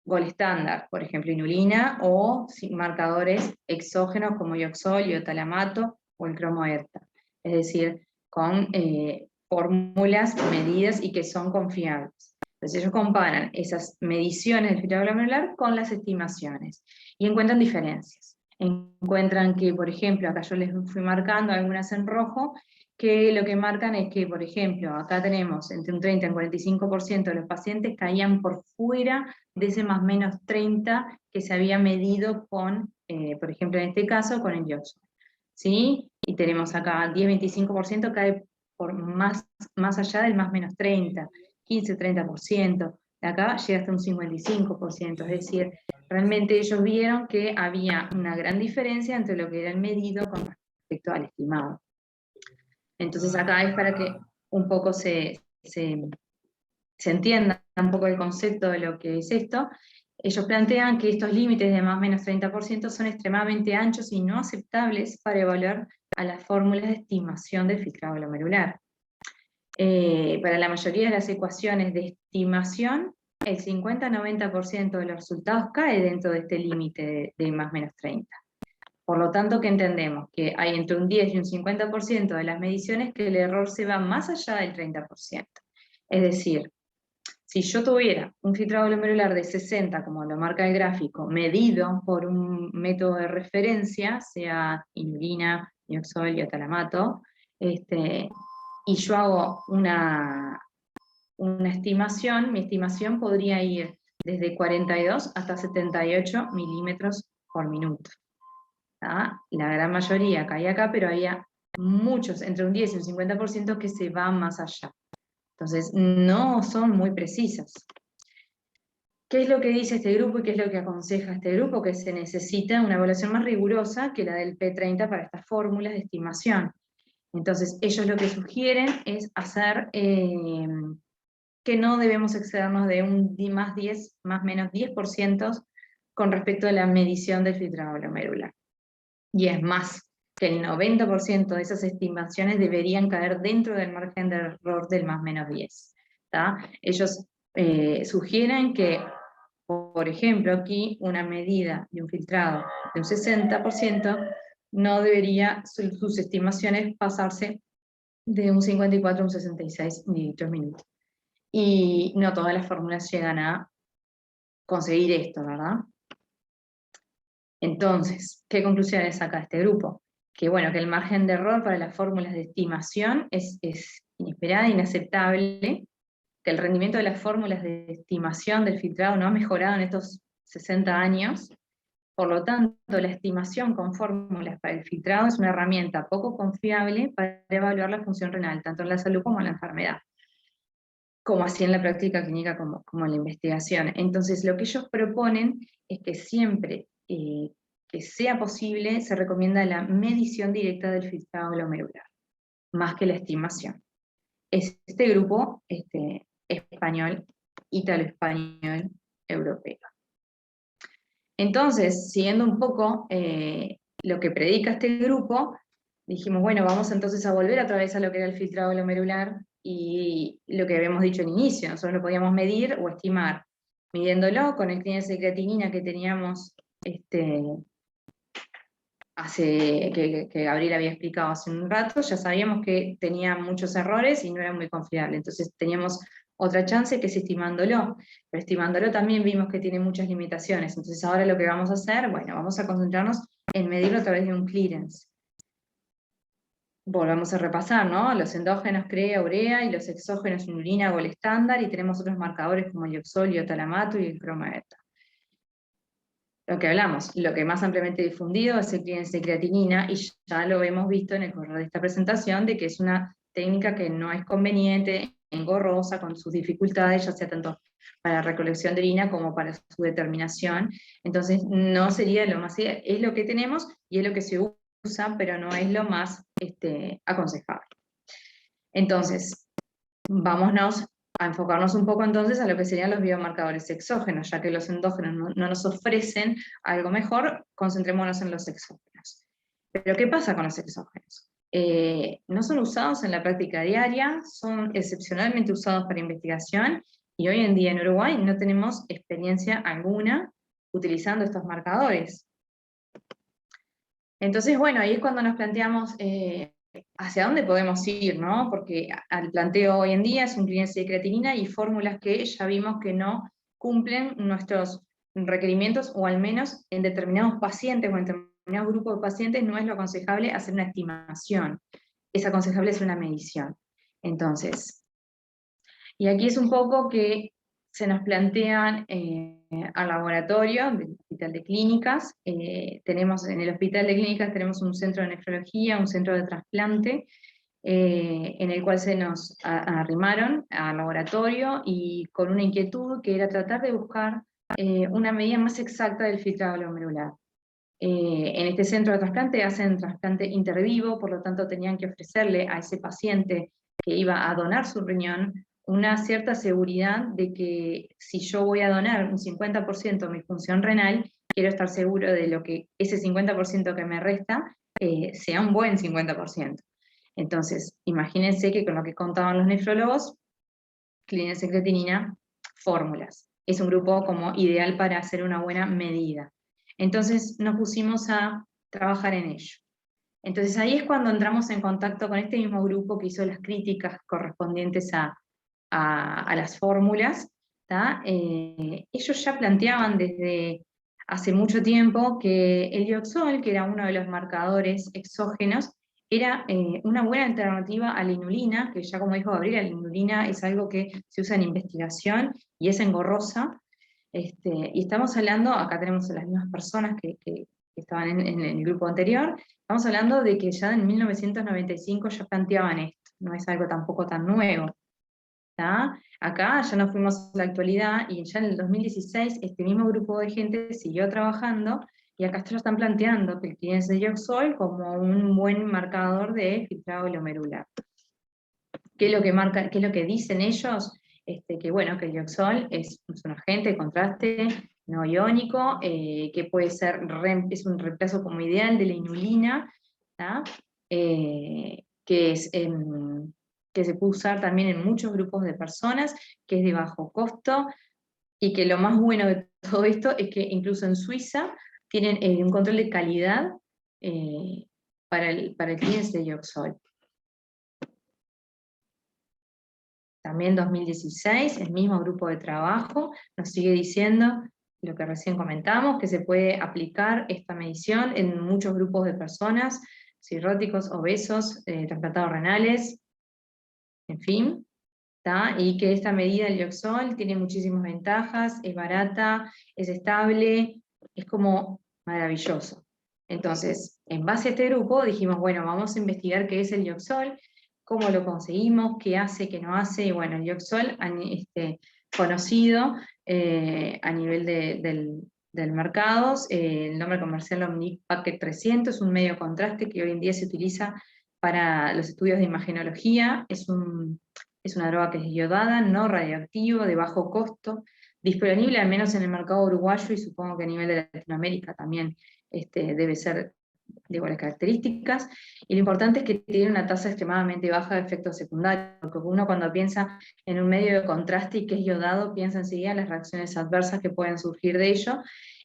[SPEAKER 3] gol estándar, por ejemplo, inulina, o marcadores exógenos como ioxol, iotalamato o el cromoerta. Es decir, con fórmulas medidas y que son confiables. Entonces ellos comparan esas mediciones del filtrado glomerular con las estimaciones y encuentran diferencias. Encuentran que, por ejemplo, acá yo les fui marcando algunas en rojo, que lo que marcan es que, por ejemplo, acá tenemos entre un 30 y un 45% de los pacientes caían por fuera de ese más menos 30 que se había medido con, por ejemplo, en este caso, con el ioxol, ¿sí? Y tenemos acá 10-25% cae por más allá del más menos 30, 15-30%, de acá llega hasta un 55%, es decir, realmente ellos vieron que había una gran diferencia entre lo que era el medido con respecto al estimado. Entonces acá es para que un poco se entienda un poco el concepto de lo que es esto. Ellos plantean que estos límites de más o menos 30% son extremadamente anchos y no aceptables para evaluar a las fórmulas de estimación del filtrado glomerular. Para la mayoría de las ecuaciones de estimación, el 50-90% de los resultados cae dentro de este límite de más o menos 30. Por lo tanto, ¿qué entendemos? Que hay entre un 10 y un 50% de las mediciones que el error se va más allá del 30%. Es decir, si yo tuviera un filtrado glomerular de 60, como lo marca el gráfico, medido por un método de referencia, sea inulina, ioxol, iotalamato, y yo hago una estimación, mi estimación podría ir desde 42 hasta 78 milímetros por minuto. La gran mayoría caía acá, pero había muchos, entre un 10 y un 50% que se van más allá. Entonces, no son muy precisas. ¿Qué es lo que dice este grupo y qué es lo que aconseja este grupo? Que se necesita una evaluación más rigurosa que la del P30 para estas fórmulas de estimación. Entonces, ellos lo que sugieren es hacer que no debemos excedernos de un más menos 10% con respecto a la medición del filtrado glomerular. Y es más, que el 90% de esas estimaciones deberían caer dentro del margen de error del más menos 10. Ellos sugieren que, por ejemplo, aquí una medida de un filtrado de un 60% no debería sus estimaciones pasarse de un 54 a un 66 mililitros minuto. Y no todas las fórmulas llegan a conseguir esto, ¿verdad? Entonces, ¿qué conclusiones saca este grupo? Que bueno, que el margen de error para las fórmulas de estimación es inesperada e inaceptable, que el rendimiento de las fórmulas de estimación del filtrado no ha mejorado en estos 60 años, por lo tanto, la estimación con fórmulas para el filtrado es una herramienta poco confiable para evaluar la función renal, tanto en la salud como en la enfermedad, como así en la práctica clínica como en la investigación. Entonces, lo que ellos proponen es que siempre que sea posible, se recomienda la medición directa del filtrado glomerular, más que la estimación. Es este grupo español, ítalo-español, europeo. Entonces, siguiendo un poco lo que predica este grupo, dijimos, bueno, vamos entonces a volver otra vez a lo que era el filtrado glomerular y lo que habíamos dicho al inicio, nosotros lo podíamos medir o estimar, midiéndolo con el índice de creatinina que teníamos que Gabriel había explicado hace un rato, ya sabíamos que tenía muchos errores y no era muy confiable, entonces teníamos otra chance que es estimándolo, pero estimándolo también vimos que tiene muchas limitaciones, entonces ahora lo que vamos a hacer, bueno, vamos a concentrarnos en medirlo a través de un clearance. Volvamos a repasar, ¿no? Los endógenos CREA, urea, y los exógenos inulina, gol estándar, y tenemos otros marcadores como el ioxol, iotalamato y el cromoerta. Lo que hablamos, lo que más ampliamente difundido es el clearance de creatinina, y ya lo hemos visto en el correo de esta presentación, de que es una técnica que no es conveniente, engorrosa, con sus dificultades, ya sea tanto para la recolección de orina como para su determinación. Entonces no sería lo más ideal, es lo que tenemos y es lo que se usa, pero no es lo más aconsejable. Entonces, vámonos a enfocarnos un poco entonces a lo que serían los biomarcadores exógenos, ya que los endógenos no nos ofrecen algo mejor, concentrémonos en los exógenos. Pero ¿qué pasa con los exógenos? No son usados en la práctica diaria, son excepcionalmente usados para investigación, y hoy en día en Uruguay no tenemos experiencia alguna utilizando estos marcadores. Entonces, bueno, ahí es cuando nos planteamos hacia dónde podemos ir, ¿no? Porque el planteo hoy en día es un clínico de creatinina y fórmulas que ya vimos que no cumplen nuestros requerimientos, o al menos en determinados pacientes o en determinados grupos de pacientes no es lo aconsejable hacer una estimación. Es aconsejable hacer una medición. Entonces, y aquí es un poco que se nos plantean al laboratorio del Hospital de Clínicas. Tenemos, en el Hospital de Clínicas tenemos un centro de nefrología, un centro de trasplante, en el cual se nos arrimaron al laboratorio y con una inquietud que era tratar de buscar una medida más exacta del filtrado glomerular. En este centro de trasplante hacen trasplante intervivo, por lo tanto tenían que ofrecerle a ese paciente que iba a donar su riñón una cierta seguridad de que si yo voy a donar un 50% de mi función renal, quiero estar seguro de lo que ese 50% que me resta sea un buen 50%. Entonces, imagínense que con lo que contaban los nefrólogos, clínica de creatinina, fórmulas. Es un grupo como ideal para hacer una buena medida. Entonces nos pusimos a trabajar en ello. Entonces ahí es cuando entramos en contacto con este mismo grupo que hizo las críticas correspondientes a las fórmulas. Ellos ya planteaban desde hace mucho tiempo que el dioxol, que era uno de los marcadores exógenos, era una buena alternativa a la inulina, que ya como dijo Gabriela, la inulina es algo que se usa en investigación y es engorrosa. Y estamos hablando, acá tenemos a las mismas personas que estaban en el grupo anterior, estamos hablando de que ya en 1995 ya planteaban esto, no es algo tampoco tan nuevo. Acá ya nos fuimos a la actualidad y ya en el 2016 este mismo grupo de gente siguió trabajando y acá ya están planteando que el clínico de dioxol como un buen marcador de filtrado glomerular. ¿Qué es lo que marca, qué es lo que dicen ellos? Que bueno, que el dioxol es un agente de contraste no iónico, que puede ser, es un reemplazo como ideal de la inulina, que se puede usar también en muchos grupos de personas, que es de bajo costo, y que lo más bueno de todo esto es que incluso en Suiza tienen un control de calidad para el clínico de dioxol. También 2016, el mismo grupo de trabajo nos sigue diciendo lo que recién comentamos, que se puede aplicar esta medición en muchos grupos de personas, cirróticos, obesos, trasplantados renales, en fin, y que esta medida del dioxol tiene muchísimas ventajas, es barata, es estable, es como maravilloso. Entonces, en base a este grupo dijimos, bueno, vamos a investigar qué es el dioxol, cómo lo conseguimos, qué hace, qué no hace, y bueno, el dioxol conocido a nivel del mercado, el nombre comercial Omnic Packet 300, es un medio de contraste que hoy en día se utiliza para los estudios de imagenología, es una droga que es iodada, no radioactivo, de bajo costo, disponible al menos en el mercado uruguayo y supongo que a nivel de Latinoamérica también debe ser de iguales características, y lo importante es que tiene una tasa extremadamente baja de efectos secundarios, porque uno cuando piensa en un medio de contraste y que es iodado, piensa enseguida en las reacciones adversas que pueden surgir de ello,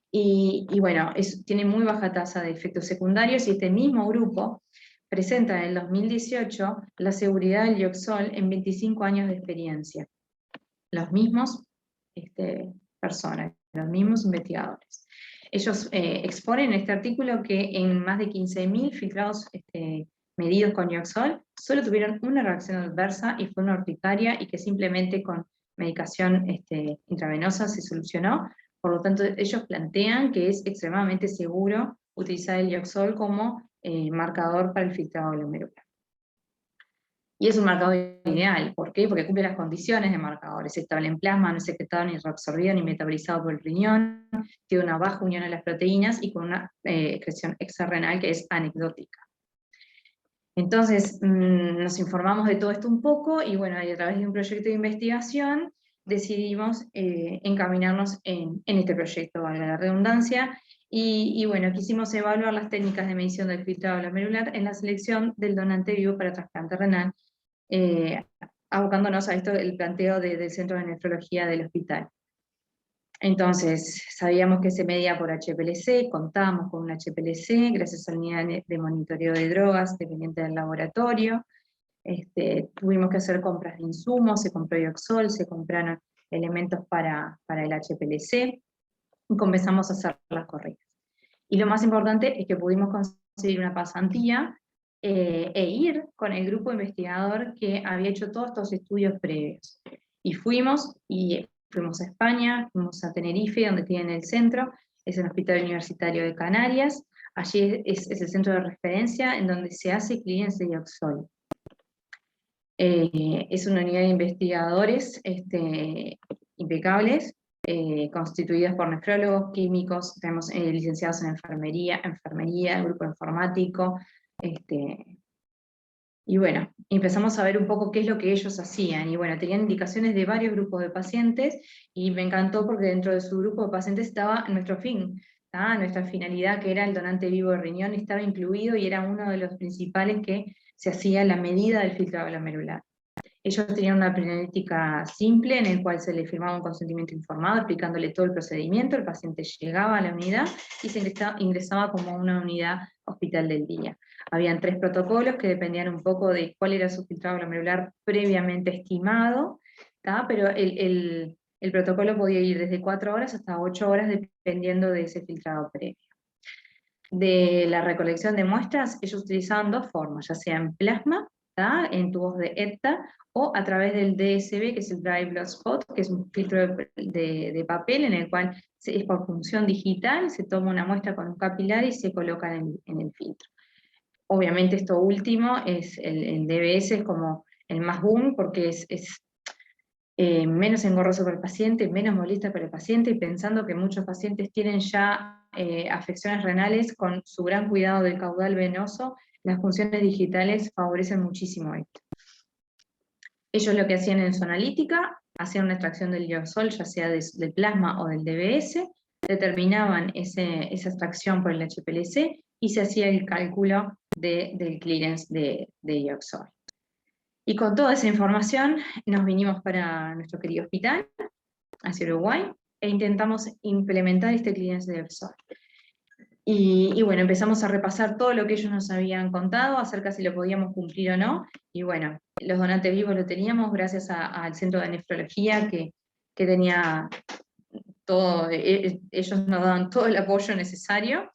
[SPEAKER 3] y bueno, tiene muy baja tasa de efectos secundarios, y este mismo grupo presenta en el 2018 la seguridad del dioxol en 25 años de experiencia. Los mismos personas, los mismos investigadores. Ellos exponen en este artículo que en más de 15.000 filtrados medidos con dioxol, solo tuvieron una reacción adversa y fue una urticaria, y que simplemente con medicación intravenosa se solucionó. Por lo tanto, ellos plantean que es extremadamente seguro utilizar el dioxol como marcador para el filtrado glomerular. Y es un marcador ideal. ¿Por qué? Porque cumple las condiciones de marcador. Es estable en plasma, no es secretado ni reabsorbido ni metabolizado por el riñón, tiene una baja unión a las proteínas y con una excreción extrarrenal que es anecdótica. Entonces, nos informamos de todo esto un poco y bueno, y a través de un proyecto de investigación decidimos encaminarnos en este proyecto, valga la redundancia, y bueno, quisimos evaluar las técnicas de medición del filtrado glomerular en la selección del donante vivo para trasplante renal, abocándonos a esto, el planteo del Centro de Nefrología del hospital. Entonces, sabíamos que se medía por HPLC, contábamos con un HPLC, gracias a la unidad de monitoreo de drogas dependiente del laboratorio. Tuvimos que hacer compras de insumos, se compró Ioxol, se compraron elementos para el HPLC, y comenzamos a hacer las correctas. Y lo más importante es que pudimos conseguir una pasantía e ir con el grupo investigador que había hecho todos estos estudios previos. Y fuimos a España, fuimos a Tenerife, donde tienen el centro, es el Hospital Universitario de Canarias, allí es el centro de referencia en donde se hace clearance de Ioxol. Es una unidad de investigadores impecables, constituidas por nefrólogos, químicos, tenemos licenciados en enfermería, el grupo informático, y bueno, empezamos a ver un poco qué es lo que ellos hacían, y bueno, tenían indicaciones de varios grupos de pacientes, y me encantó porque dentro de su grupo de pacientes estaba nuestro fin, nuestra finalidad, que era el donante vivo de riñón, estaba incluido y era uno de los principales que se hacía la medida del filtrado glomerular. Ellos tenían una preanalítica simple en el cual se le firmaba un consentimiento informado explicándole todo el procedimiento, el paciente llegaba a la unidad y se ingresaba como una unidad hospital del día. Habían 3 protocolos que dependían un poco de cuál era su filtrado glomerular previamente estimado, pero el protocolo podía ir desde 4 horas hasta 8 horas dependiendo de ese filtrado previo. De la recolección de muestras, ellos utilizaban 2 formas, ya sea en plasma, en tubos de ETA, o a través del DSB, que es el Dry Blood Spot, que es un filtro de papel en el cual es por función digital, se toma una muestra con un capilar y se coloca en el filtro. Obviamente esto último, el DBS es como el más boom, porque es menos engorroso para el paciente, menos molesta para el paciente, y pensando que muchos pacientes tienen ya afecciones renales, con su gran cuidado del caudal venoso, las funciones digitales favorecen muchísimo esto. Ellos lo que hacían en su analítica, hacían una extracción del Ioxol, ya sea del plasma o del DBS, determinaban esa extracción por el HPLC y se hacía el cálculo del clearance de Ioxol. Y con toda esa información nos vinimos para nuestro querido hospital, hacia Uruguay, e intentamos implementar este clearance de Ioxol. Y bueno, empezamos a repasar todo lo que ellos nos habían contado acerca de si lo podíamos cumplir o no, y bueno, los donantes vivos lo teníamos gracias al Centro de Nefrología que tenía todo, ellos nos daban todo el apoyo necesario.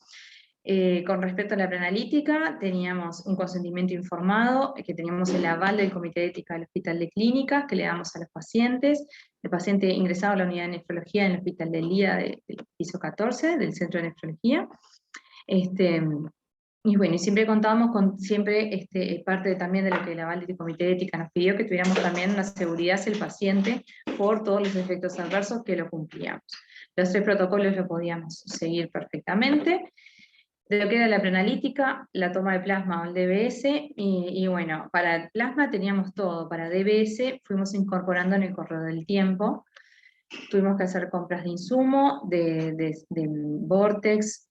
[SPEAKER 3] Con respecto a la preanalítica, teníamos un consentimiento informado, que teníamos el aval del Comité de Ética del Hospital de Clínicas, que le damos a los pacientes. El paciente ingresaba a la unidad de nefrología en el Hospital del Día del piso 14, del Centro de Nefrología. Y bueno, y siempre contábamos con parte también de lo que el aval del Comité de Ética nos pidió, que tuviéramos también una seguridad hacia el paciente por todos los efectos adversos, que lo cumplíamos. Los 3 protocolos lo podíamos seguir perfectamente. De lo que era la preanalítica, la toma de plasma o el DBS, y bueno, para el plasma teníamos todo, para DBS fuimos incorporando en el correo del tiempo, tuvimos que hacer compras de insumo, de Vortex,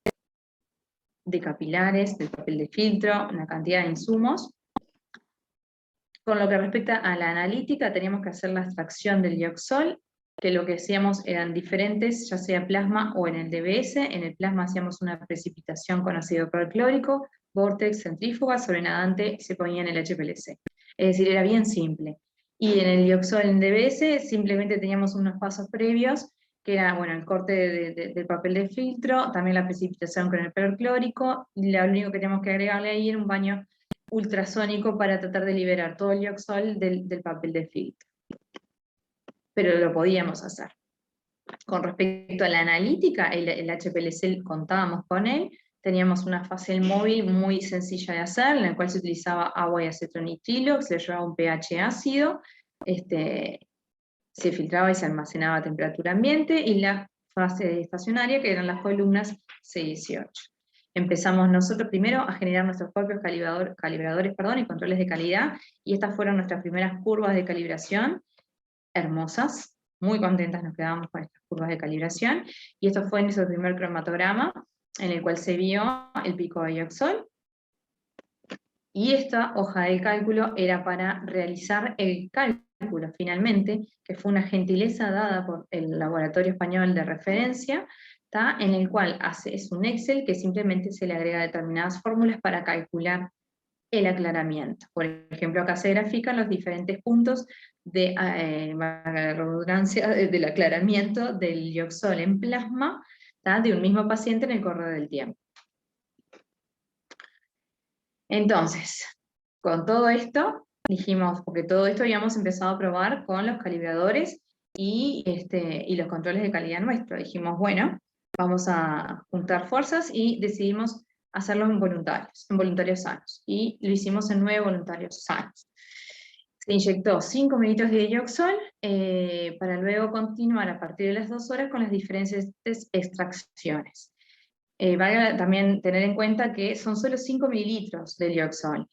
[SPEAKER 3] de capilares, del papel de filtro, una cantidad de insumos. Con lo que respecta a la analítica, teníamos que hacer la extracción del Ioxol, que lo que hacíamos eran diferentes, ya sea plasma o en el DBS. En el plasma hacíamos una precipitación con ácido perclórico, Vortex, centrífuga, sobrenadante, se ponía en el HPLC. Es decir, era bien simple. Y en el Ioxol en DBS simplemente teníamos unos pasos previos, que era bueno, el corte del papel de filtro, también la precipitación con el perclórico, y lo único que teníamos que agregarle ahí era un baño ultrasónico para tratar de liberar todo el Ioxol del papel de filtro. Pero lo podíamos hacer. Con respecto a la analítica, el HPLC contábamos con él, teníamos una fase móvil muy sencilla de hacer, en la cual se utilizaba agua y acetonitrilo, que se le llevaba un pH ácido, se filtraba y se almacenaba a temperatura ambiente, y la fase estacionaria, que eran las columnas C18. Empezamos nosotros primero a generar nuestros propios calibradores y controles de calidad, y estas fueron nuestras primeras curvas de calibración, hermosas, muy contentas nos quedamos con estas curvas de calibración, y esto fue nuestro primer cromatograma, en el cual se vio el pico de Yoxol, y esta hoja de cálculo era para realizar el cálculo, finalmente, que fue una gentileza dada por el Laboratorio Español de Referencia, en el cual es un Excel que simplemente se le agrega determinadas fórmulas para calcular el aclaramiento. Por ejemplo, acá se grafican los diferentes puntos de la redundancia, del aclaramiento del Yoxol en plasma, de un mismo paciente en el correr del tiempo. Entonces, con todo esto, dijimos, porque todo esto habíamos empezado a probar con los calibradores y los controles de calidad nuestro. Dijimos, bueno, vamos a juntar fuerzas y decidimos hacerlo en voluntarios sanos. Y lo hicimos en 9 voluntarios sanos. Se inyectó 5 mililitros de Yoxol para luego continuar a partir de las 2 horas con las diferentes extracciones. Vale también tener en cuenta que son solo 5 mililitros de Yoxol.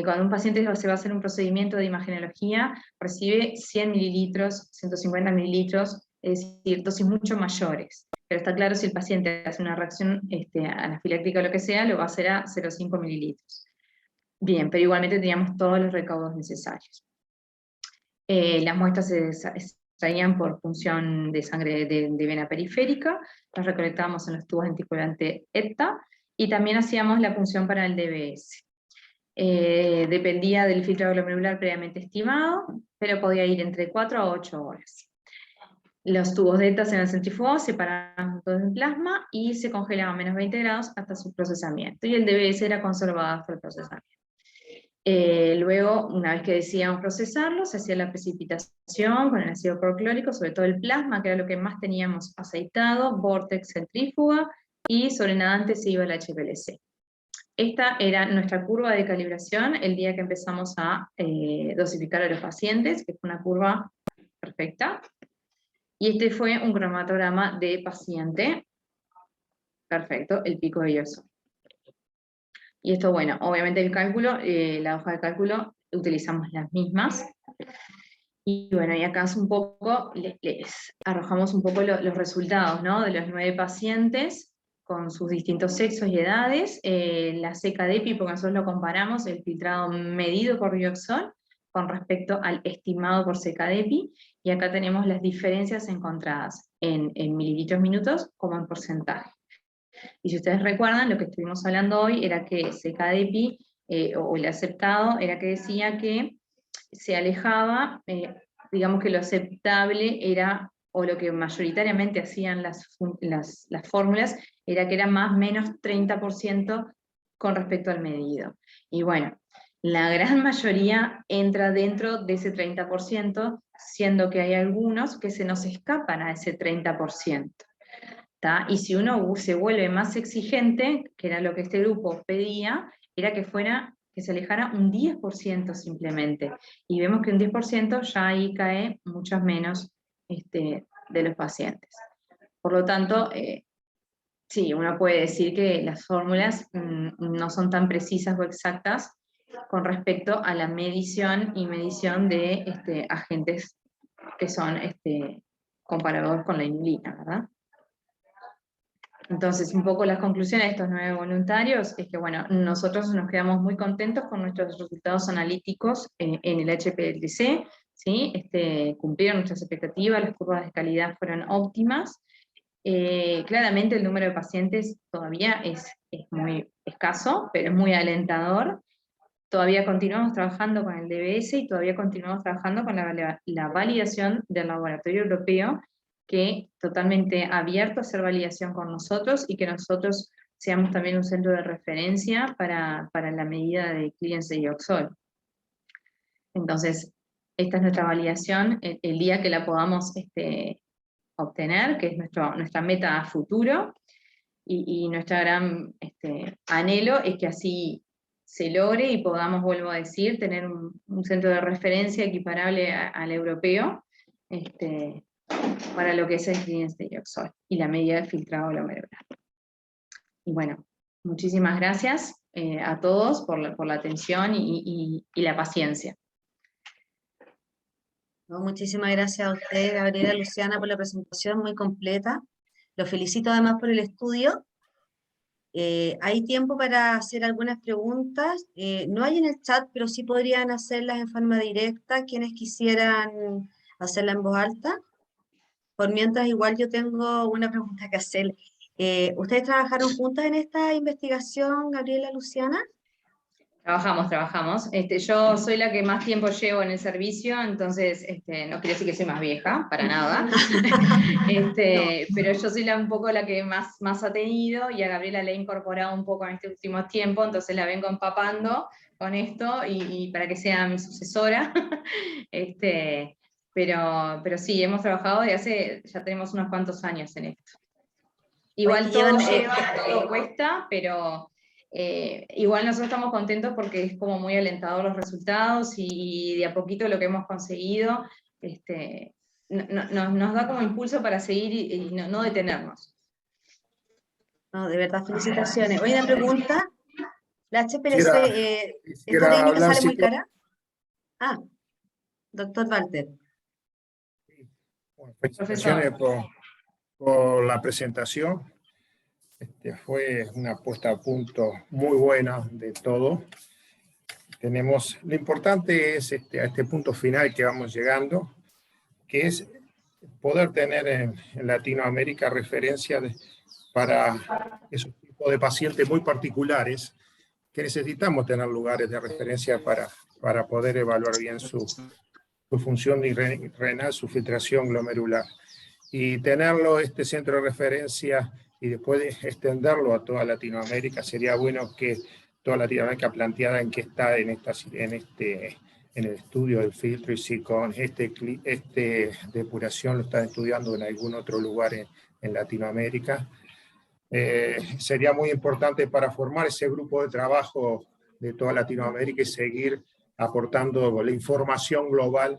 [SPEAKER 3] Cuando un paciente se va a hacer un procedimiento de imagenología, recibe 100 mililitros, 150 mililitros, es decir, dosis mucho mayores. Pero está claro, si el paciente hace una reacción anafiláctica o lo que sea, lo va a hacer a 0,5 mililitros. Bien, pero igualmente teníamos todos los recaudos necesarios. Las muestras se extraían por punción de sangre de vena periférica, las recolectábamos en los tubos anticoagulante ETA, y también hacíamos la punción para el DBS. Dependía del filtro glomerular previamente estimado, pero podía ir entre 4 a 8 horas. Los tubos de ETA se eran centrifugados, separaban todo en plasma y se congelaban a menos 20 grados hasta su procesamiento, y el DBS era conservado hasta el procesamiento. Luego, una vez que decidíamos procesarlo, se hacía la precipitación con el ácido perclórico, sobre todo el plasma, que era lo que más teníamos aceitado, vórtex, centrífuga, y sobre nadante se iba al HPLC. Esta era nuestra curva de calibración el día que empezamos a dosificar a los pacientes, que fue una curva perfecta. Y este fue un cromatograma de paciente. Perfecto, el pico de Yoxol. Y esto, bueno, obviamente el cálculo, la hoja de cálculo, utilizamos las mismas. Y bueno, y acá es un poco, les arrojamos un poco los resultados, ¿no? De los 9 pacientes, con sus distintos sexos y edades. La CKDEPI, porque nosotros lo comparamos, el filtrado medido por Yoxol, con respecto al estimado por CKDEPI, y acá tenemos las diferencias encontradas en mililitros minutos como en porcentaje. Y si ustedes recuerdan, lo que estuvimos hablando hoy era que CKDEPI, o el aceptado, era que decía que se alejaba, digamos que lo aceptable era, o lo que mayoritariamente hacían las fórmulas, era que era más o menos 30% con respecto al medido. Y bueno, la gran mayoría entra dentro de ese 30%, siendo que hay algunos que se nos escapan a ese 30%. Y si uno se vuelve más exigente, que era lo que este grupo pedía, era que se alejara un 10% simplemente. Y vemos que un 10% ya ahí cae muchos menos de los pacientes. Por lo tanto, sí, uno puede decir que las fórmulas no son tan precisas o exactas con respecto a la medición de agentes que son comparados con la inulina, ¿verdad? Entonces, un poco las conclusiones de estos 9 voluntarios es que, bueno, nosotros nos quedamos muy contentos con nuestros resultados analíticos en el HPLC, ¿sí? Cumplieron nuestras expectativas, las curvas de calidad fueron óptimas. Claramente el número de pacientes todavía es muy escaso, pero es muy alentador. Todavía continuamos trabajando con el DBS y todavía continuamos trabajando con la validación del laboratorio europeo, que totalmente abierto a hacer validación con nosotros, y que nosotros seamos también un centro de referencia para la medida de clearance de Yoxol. Entonces, esta es nuestra validación, el día que la podamos obtener, que es nuestra meta a futuro. y nuestra gran anhelo es que así se logre y podamos, vuelvo a decir, tener un centro de referencia equiparable al europeo, para lo que es el clearance de Yoxol y la medida de filtrado glomerular. Y bueno, muchísimas gracias a todos por la atención y la paciencia.
[SPEAKER 1] No, muchísimas gracias a usted, Gabriela, Luciana, por la presentación muy completa. Los felicito además por el estudio. Hay tiempo para hacer algunas preguntas. No hay en el chat, pero sí podrían hacerlas en forma directa quienes quisieran hacerla en voz alta. Por mientras, igual yo tengo una pregunta que hacer. ¿Ustedes trabajaron juntas en esta investigación, Gabriela, Luciana?
[SPEAKER 3] Trabajamos. Yo soy la que más tiempo llevo en el servicio, entonces no quiere decir que soy más vieja, para nada. Pero yo soy un poco la que más ha tenido, y a Gabriela le he incorporado un poco en este último tiempo, entonces la vengo empapando con esto y para que sea mi sucesora. Pero sí, hemos trabajado y ya tenemos unos cuantos años en esto. Igual todo cuesta, pero igual nosotros estamos contentos porque es como muy alentador los resultados, y de a poquito lo que hemos conseguido nos da como impulso para seguir y no detenernos.
[SPEAKER 1] No, de verdad, felicitaciones. Oye, una pregunta. ¿La HPLC, esta
[SPEAKER 5] quisiera
[SPEAKER 1] técnica
[SPEAKER 5] hablar,
[SPEAKER 1] sale muy cara? Ah, doctor Walter.
[SPEAKER 5] Bueno, felicitaciones por la presentación. Fue una puesta a punto muy buena de todo. Lo importante es a este punto final que vamos llegando, que es poder tener en Latinoamérica referencia para esos tipos de pacientes muy particulares, que necesitamos tener lugares de referencia para poder evaluar bien su función renal, su filtración glomerular. Y tenerlo, este centro de referencia, y después extenderlo a toda Latinoamérica. Sería bueno que toda Latinoamérica planteada en que está en el estudio del filtro, y si con depuración lo están estudiando en algún otro lugar en Latinoamérica. Sería muy importante para formar ese grupo de trabajo de toda Latinoamérica y seguir aportando la información global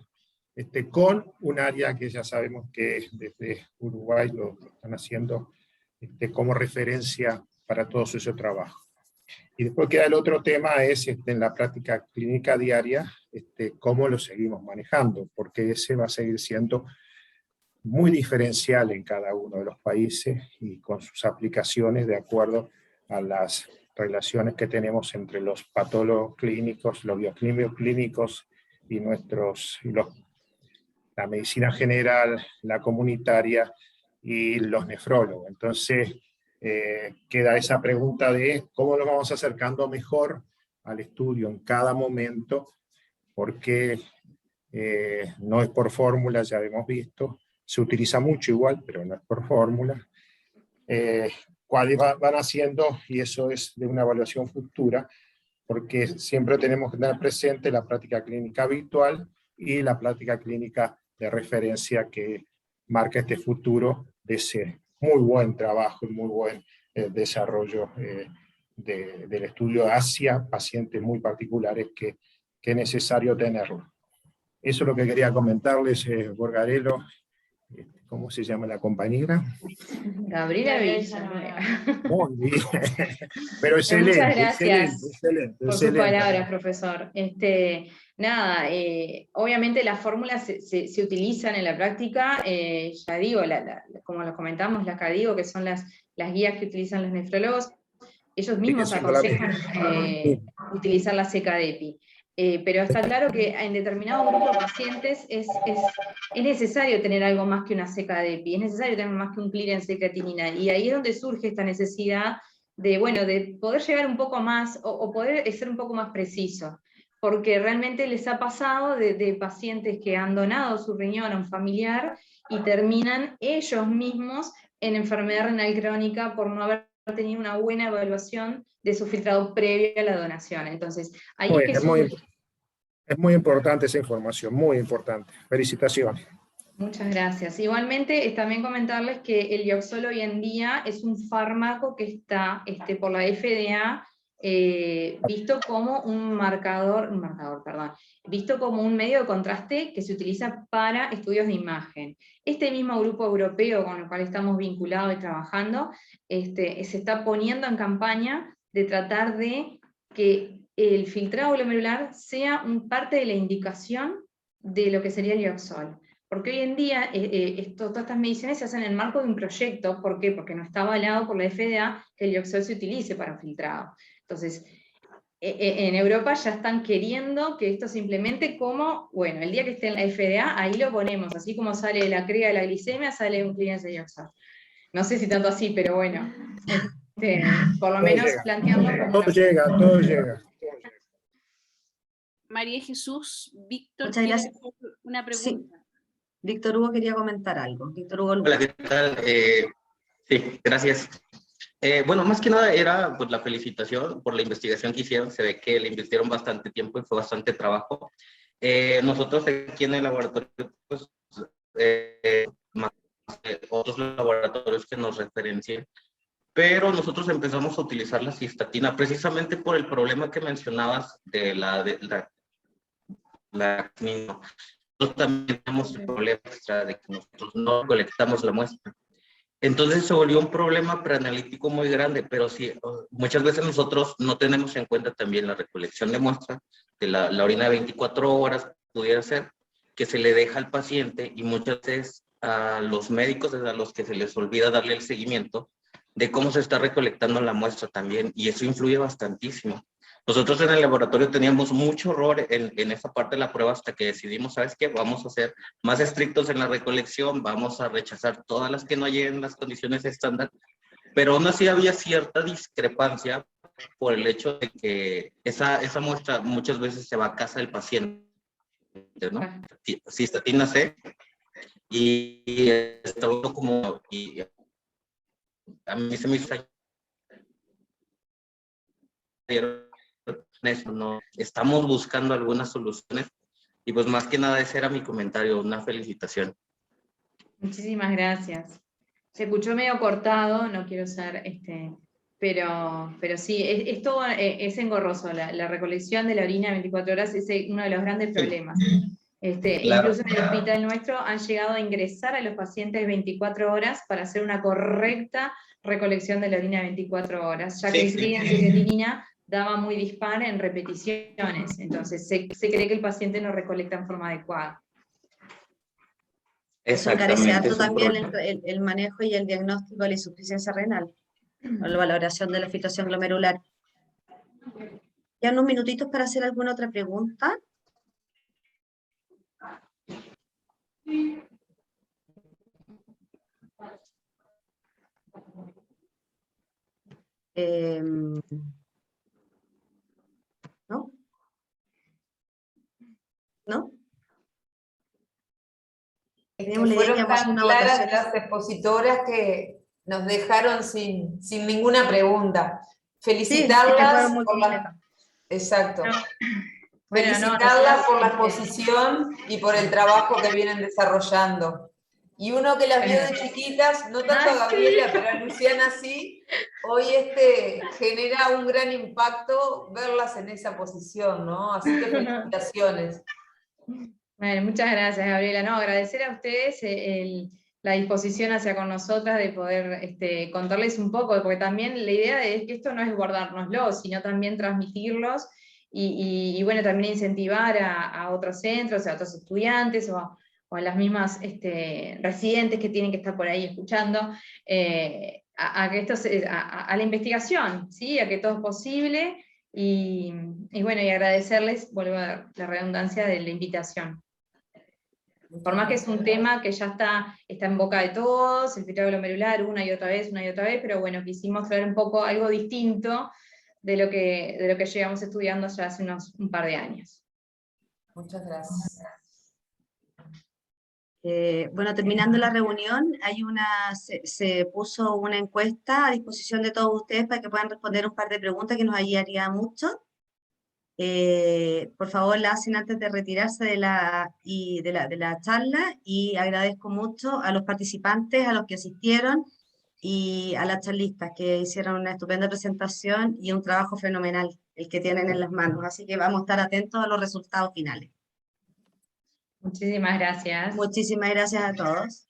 [SPEAKER 5] con un área que ya sabemos que desde Uruguay lo están haciendo como referencia para todo ese trabajo. Y después queda el otro tema, es en la práctica clínica diaria, cómo lo seguimos manejando, porque ese va a seguir siendo muy diferencial en cada uno de los países y con sus aplicaciones de acuerdo a las relaciones que tenemos entre los patólogos clínicos, los bioquímicos clínicos y la medicina general, la comunitaria y los nefrólogos. Entonces, queda esa pregunta de cómo nos vamos acercando mejor al estudio en cada momento, porque no es por fórmula, ya hemos visto, se utiliza mucho igual, pero no es por fórmula. ¿Cuáles van haciendo? Y eso es de una evaluación futura, porque siempre tenemos que tener presente la práctica clínica habitual y la práctica clínica de referencia que marca este futuro de ese muy buen trabajo y muy buen desarrollo del estudio hacia pacientes muy particulares que es necesario tenerlo. Eso es lo que quería comentarles, Borgarello. ¿Cómo se llama la compañera?
[SPEAKER 3] Gabriela Villanueva.
[SPEAKER 5] Muy bien. Pero excelente.
[SPEAKER 3] Muchas gracias
[SPEAKER 5] excelente.
[SPEAKER 3] Sus palabras, profesor. Nada, obviamente las fórmulas se utilizan en la práctica, ya digo, como lo comentamos, las CADIGO, que son las guías que utilizan los nefrólogos, ellos mismos aconsejan utilizar la CKDEPI. Pero está claro que en determinado grupo de pacientes es necesario tener algo más que una CKDEPI, es necesario tener más que un clearance de creatinina, y ahí es donde surge esta necesidad de poder llegar un poco más, o poder ser un poco más preciso, porque realmente les ha pasado de pacientes que han donado su riñón a un familiar y terminan ellos mismos en enfermedad renal crónica por no haber tenido una buena evaluación de su filtrado previo a la donación. Entonces, ahí es que
[SPEAKER 5] es muy importante esa información, muy importante. Felicitaciones.
[SPEAKER 3] Muchas gracias. Igualmente, también comentarles que el Dioxol hoy en día es un fármaco que está por la FDA visto como un marcador, visto como un medio de contraste que se utiliza para estudios de imagen. Este mismo grupo europeo con el cual estamos vinculados y trabajando, se está poniendo en campaña de tratar de que el filtrado glomerular sea parte de la indicación de lo que sería el Dioxol. Porque hoy en día todas estas mediciones se hacen en el marco de un proyecto. ¿Por qué? Porque no está avalado por la FDA que el Dioxol se utilice para filtrado. Entonces, en Europa ya están queriendo que esto se implemente como, bueno, el día que esté en la FDA, ahí lo ponemos, así como sale la cría de la glicemia, sale un clearance de Dioxol. No sé si tanto así, pero bueno, por lo
[SPEAKER 5] Todo
[SPEAKER 3] menos
[SPEAKER 5] llega.
[SPEAKER 3] plantearlo como
[SPEAKER 5] Todo
[SPEAKER 3] una...
[SPEAKER 5] llega, todo llega.
[SPEAKER 6] María Jesús, Víctor
[SPEAKER 1] Muchas
[SPEAKER 6] quiere
[SPEAKER 1] gracias.
[SPEAKER 6] hacer una
[SPEAKER 1] Sí,
[SPEAKER 6] pregunta.
[SPEAKER 1] Víctor Hugo quería comentar algo. Víctor Hugo
[SPEAKER 7] Hola,
[SPEAKER 1] Luna.
[SPEAKER 7] ¿qué tal? Sí, gracias. Bueno, más que nada era pues, la felicitación por la investigación que hicieron. Se ve que le invirtieron bastante tiempo y fue bastante trabajo. Nosotros aquí en el laboratorio, pues, más otros laboratorios que nos referencien, pero nosotros empezamos a utilizar la cistatina precisamente por el problema que mencionabas de la nosotros también tenemos el problema extra de que nosotros no colectamos la muestra. Entonces se volvió un problema preanalítico muy grande, pero sí, muchas veces nosotros no tenemos en cuenta también la recolección de muestra de la orina de 24 horas, pudiera ser, que se le deja al paciente y muchas veces a los médicos es a los que se les olvida darle el seguimiento de cómo se está recolectando la muestra también, y eso influye bastantísimo. Nosotros en el laboratorio teníamos mucho error en esa parte de la prueba hasta que decidimos, ¿sabes qué? Vamos a ser más estrictos en la recolección, vamos a rechazar todas las que no lleguen las condiciones estándar, pero aún así había cierta discrepancia por el hecho de que esa muestra muchas veces se va a casa del paciente, ¿no? Cistatina C, y está como, y a mí se me hizo eso, ¿no? Estamos buscando algunas soluciones y pues más que nada ese era mi comentario, una felicitación.
[SPEAKER 3] Muchísimas gracias. Se escuchó medio cortado, no quiero ser, pero sí, es todo, es engorroso, la recolección de la orina 24 horas es uno de los grandes problemas.
[SPEAKER 7] Claro.
[SPEAKER 3] Incluso en el hospital nuestro han llegado a ingresar a los pacientes 24 horas para hacer una correcta recolección de la orina 24 horas, ya que el clearance de creatinina daba muy dispar en repeticiones, entonces se cree que el paciente no recolecta en forma adecuada.
[SPEAKER 1] Eso encarece
[SPEAKER 7] Exactamente,
[SPEAKER 1] harto
[SPEAKER 7] es un
[SPEAKER 1] también
[SPEAKER 7] problema.
[SPEAKER 1] el manejo y el diagnóstico de la insuficiencia renal, o la valoración de la filtración glomerular. Ya unos minutitos para hacer alguna otra pregunta. ¿No? ¿No? Teníamos la idea que
[SPEAKER 2] Fueron
[SPEAKER 1] íbamos a hacer
[SPEAKER 2] tan
[SPEAKER 1] una
[SPEAKER 2] claras
[SPEAKER 1] votación.
[SPEAKER 2] las expositoras que nos dejaron sin ninguna pregunta. Felicitarlas
[SPEAKER 1] muy
[SPEAKER 2] por la...
[SPEAKER 1] completa.
[SPEAKER 2] Exacto.
[SPEAKER 3] Bueno,
[SPEAKER 2] Felicitarlas por la exposición y por el trabajo que vienen desarrollando. Y uno que las vio de chiquitas, no tanto a Gabriela, pero a Luciana sí, hoy genera un gran impacto verlas en esa posición, ¿no? Así que felicitaciones.
[SPEAKER 3] Bueno, muchas gracias, Gabriela. No, agradecer a ustedes la disposición hacia con nosotras de poder contarles un poco, porque también la idea es que esto no es guardárnoslo, sino también transmitirlos y bueno, también incentivar a otros centros, a otros estudiantes o a las mismas residentes que tienen que estar por ahí escuchando, a la investigación, ¿sí? A que todo es posible. Y bueno, y agradecerles, vuelvo a dar la redundancia de la invitación. Por más que es un tema que ya está en boca de todos, el filtrado glomerular una y otra vez, pero bueno, quisimos traer un poco algo distinto de lo que llevamos estudiando ya hace un par de años.
[SPEAKER 2] Muchas gracias.
[SPEAKER 1] Bueno, terminando la reunión, se puso una encuesta a disposición de todos ustedes para que puedan responder un par de preguntas que nos ayudaría mucho. por favor la hacen antes de retirarse de la charla, y agradezco mucho a los participantes, a los que asistieron, y a las charlistas que hicieron una estupenda presentación y un trabajo fenomenal el que tienen en las manos. Así que vamos a estar atentos a los resultados finales.
[SPEAKER 3] Muchísimas gracias.
[SPEAKER 1] Muchísimas gracias a todos.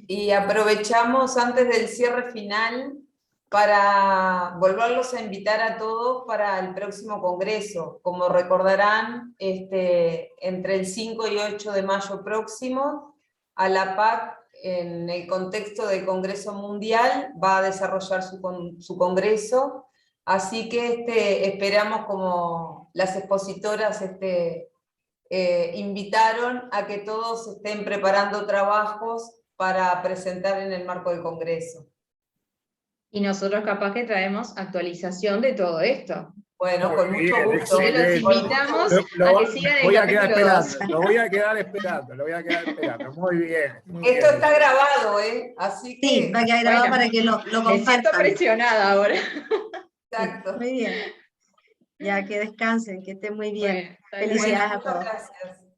[SPEAKER 2] Y aprovechamos antes del cierre final para volverlos a invitar a todos para el próximo congreso. Como recordarán, entre el 5 y 8 de mayo próximo, a la PAC, en el contexto del Congreso Mundial, va a desarrollar su congreso, así que esperamos, como las expositoras invitaron, a que todos estén preparando trabajos para presentar en el marco del Congreso.
[SPEAKER 3] Y nosotros capaz que traemos actualización de todo esto.
[SPEAKER 2] Bueno, con
[SPEAKER 5] Muy
[SPEAKER 2] mucho
[SPEAKER 5] bien,
[SPEAKER 2] gusto.
[SPEAKER 5] excelente.
[SPEAKER 3] Los invitamos a que sigan el
[SPEAKER 5] voy a quedar
[SPEAKER 3] capítulo 2.
[SPEAKER 5] esperando, lo voy a quedar esperando. Muy bien. Muy
[SPEAKER 2] Esto
[SPEAKER 5] bien.
[SPEAKER 2] está grabado, así que...
[SPEAKER 1] Sí, va a quedar grabado
[SPEAKER 3] Bueno,
[SPEAKER 1] para que lo
[SPEAKER 3] Me siento
[SPEAKER 1] compartan.
[SPEAKER 3] presionada ahora.
[SPEAKER 2] Exacto.
[SPEAKER 1] Muy bien. Ya, que descansen, que estén muy bien.
[SPEAKER 3] Bueno, hasta luego.
[SPEAKER 1] Felicidades a
[SPEAKER 2] Muchas
[SPEAKER 1] todos.
[SPEAKER 2] gracias.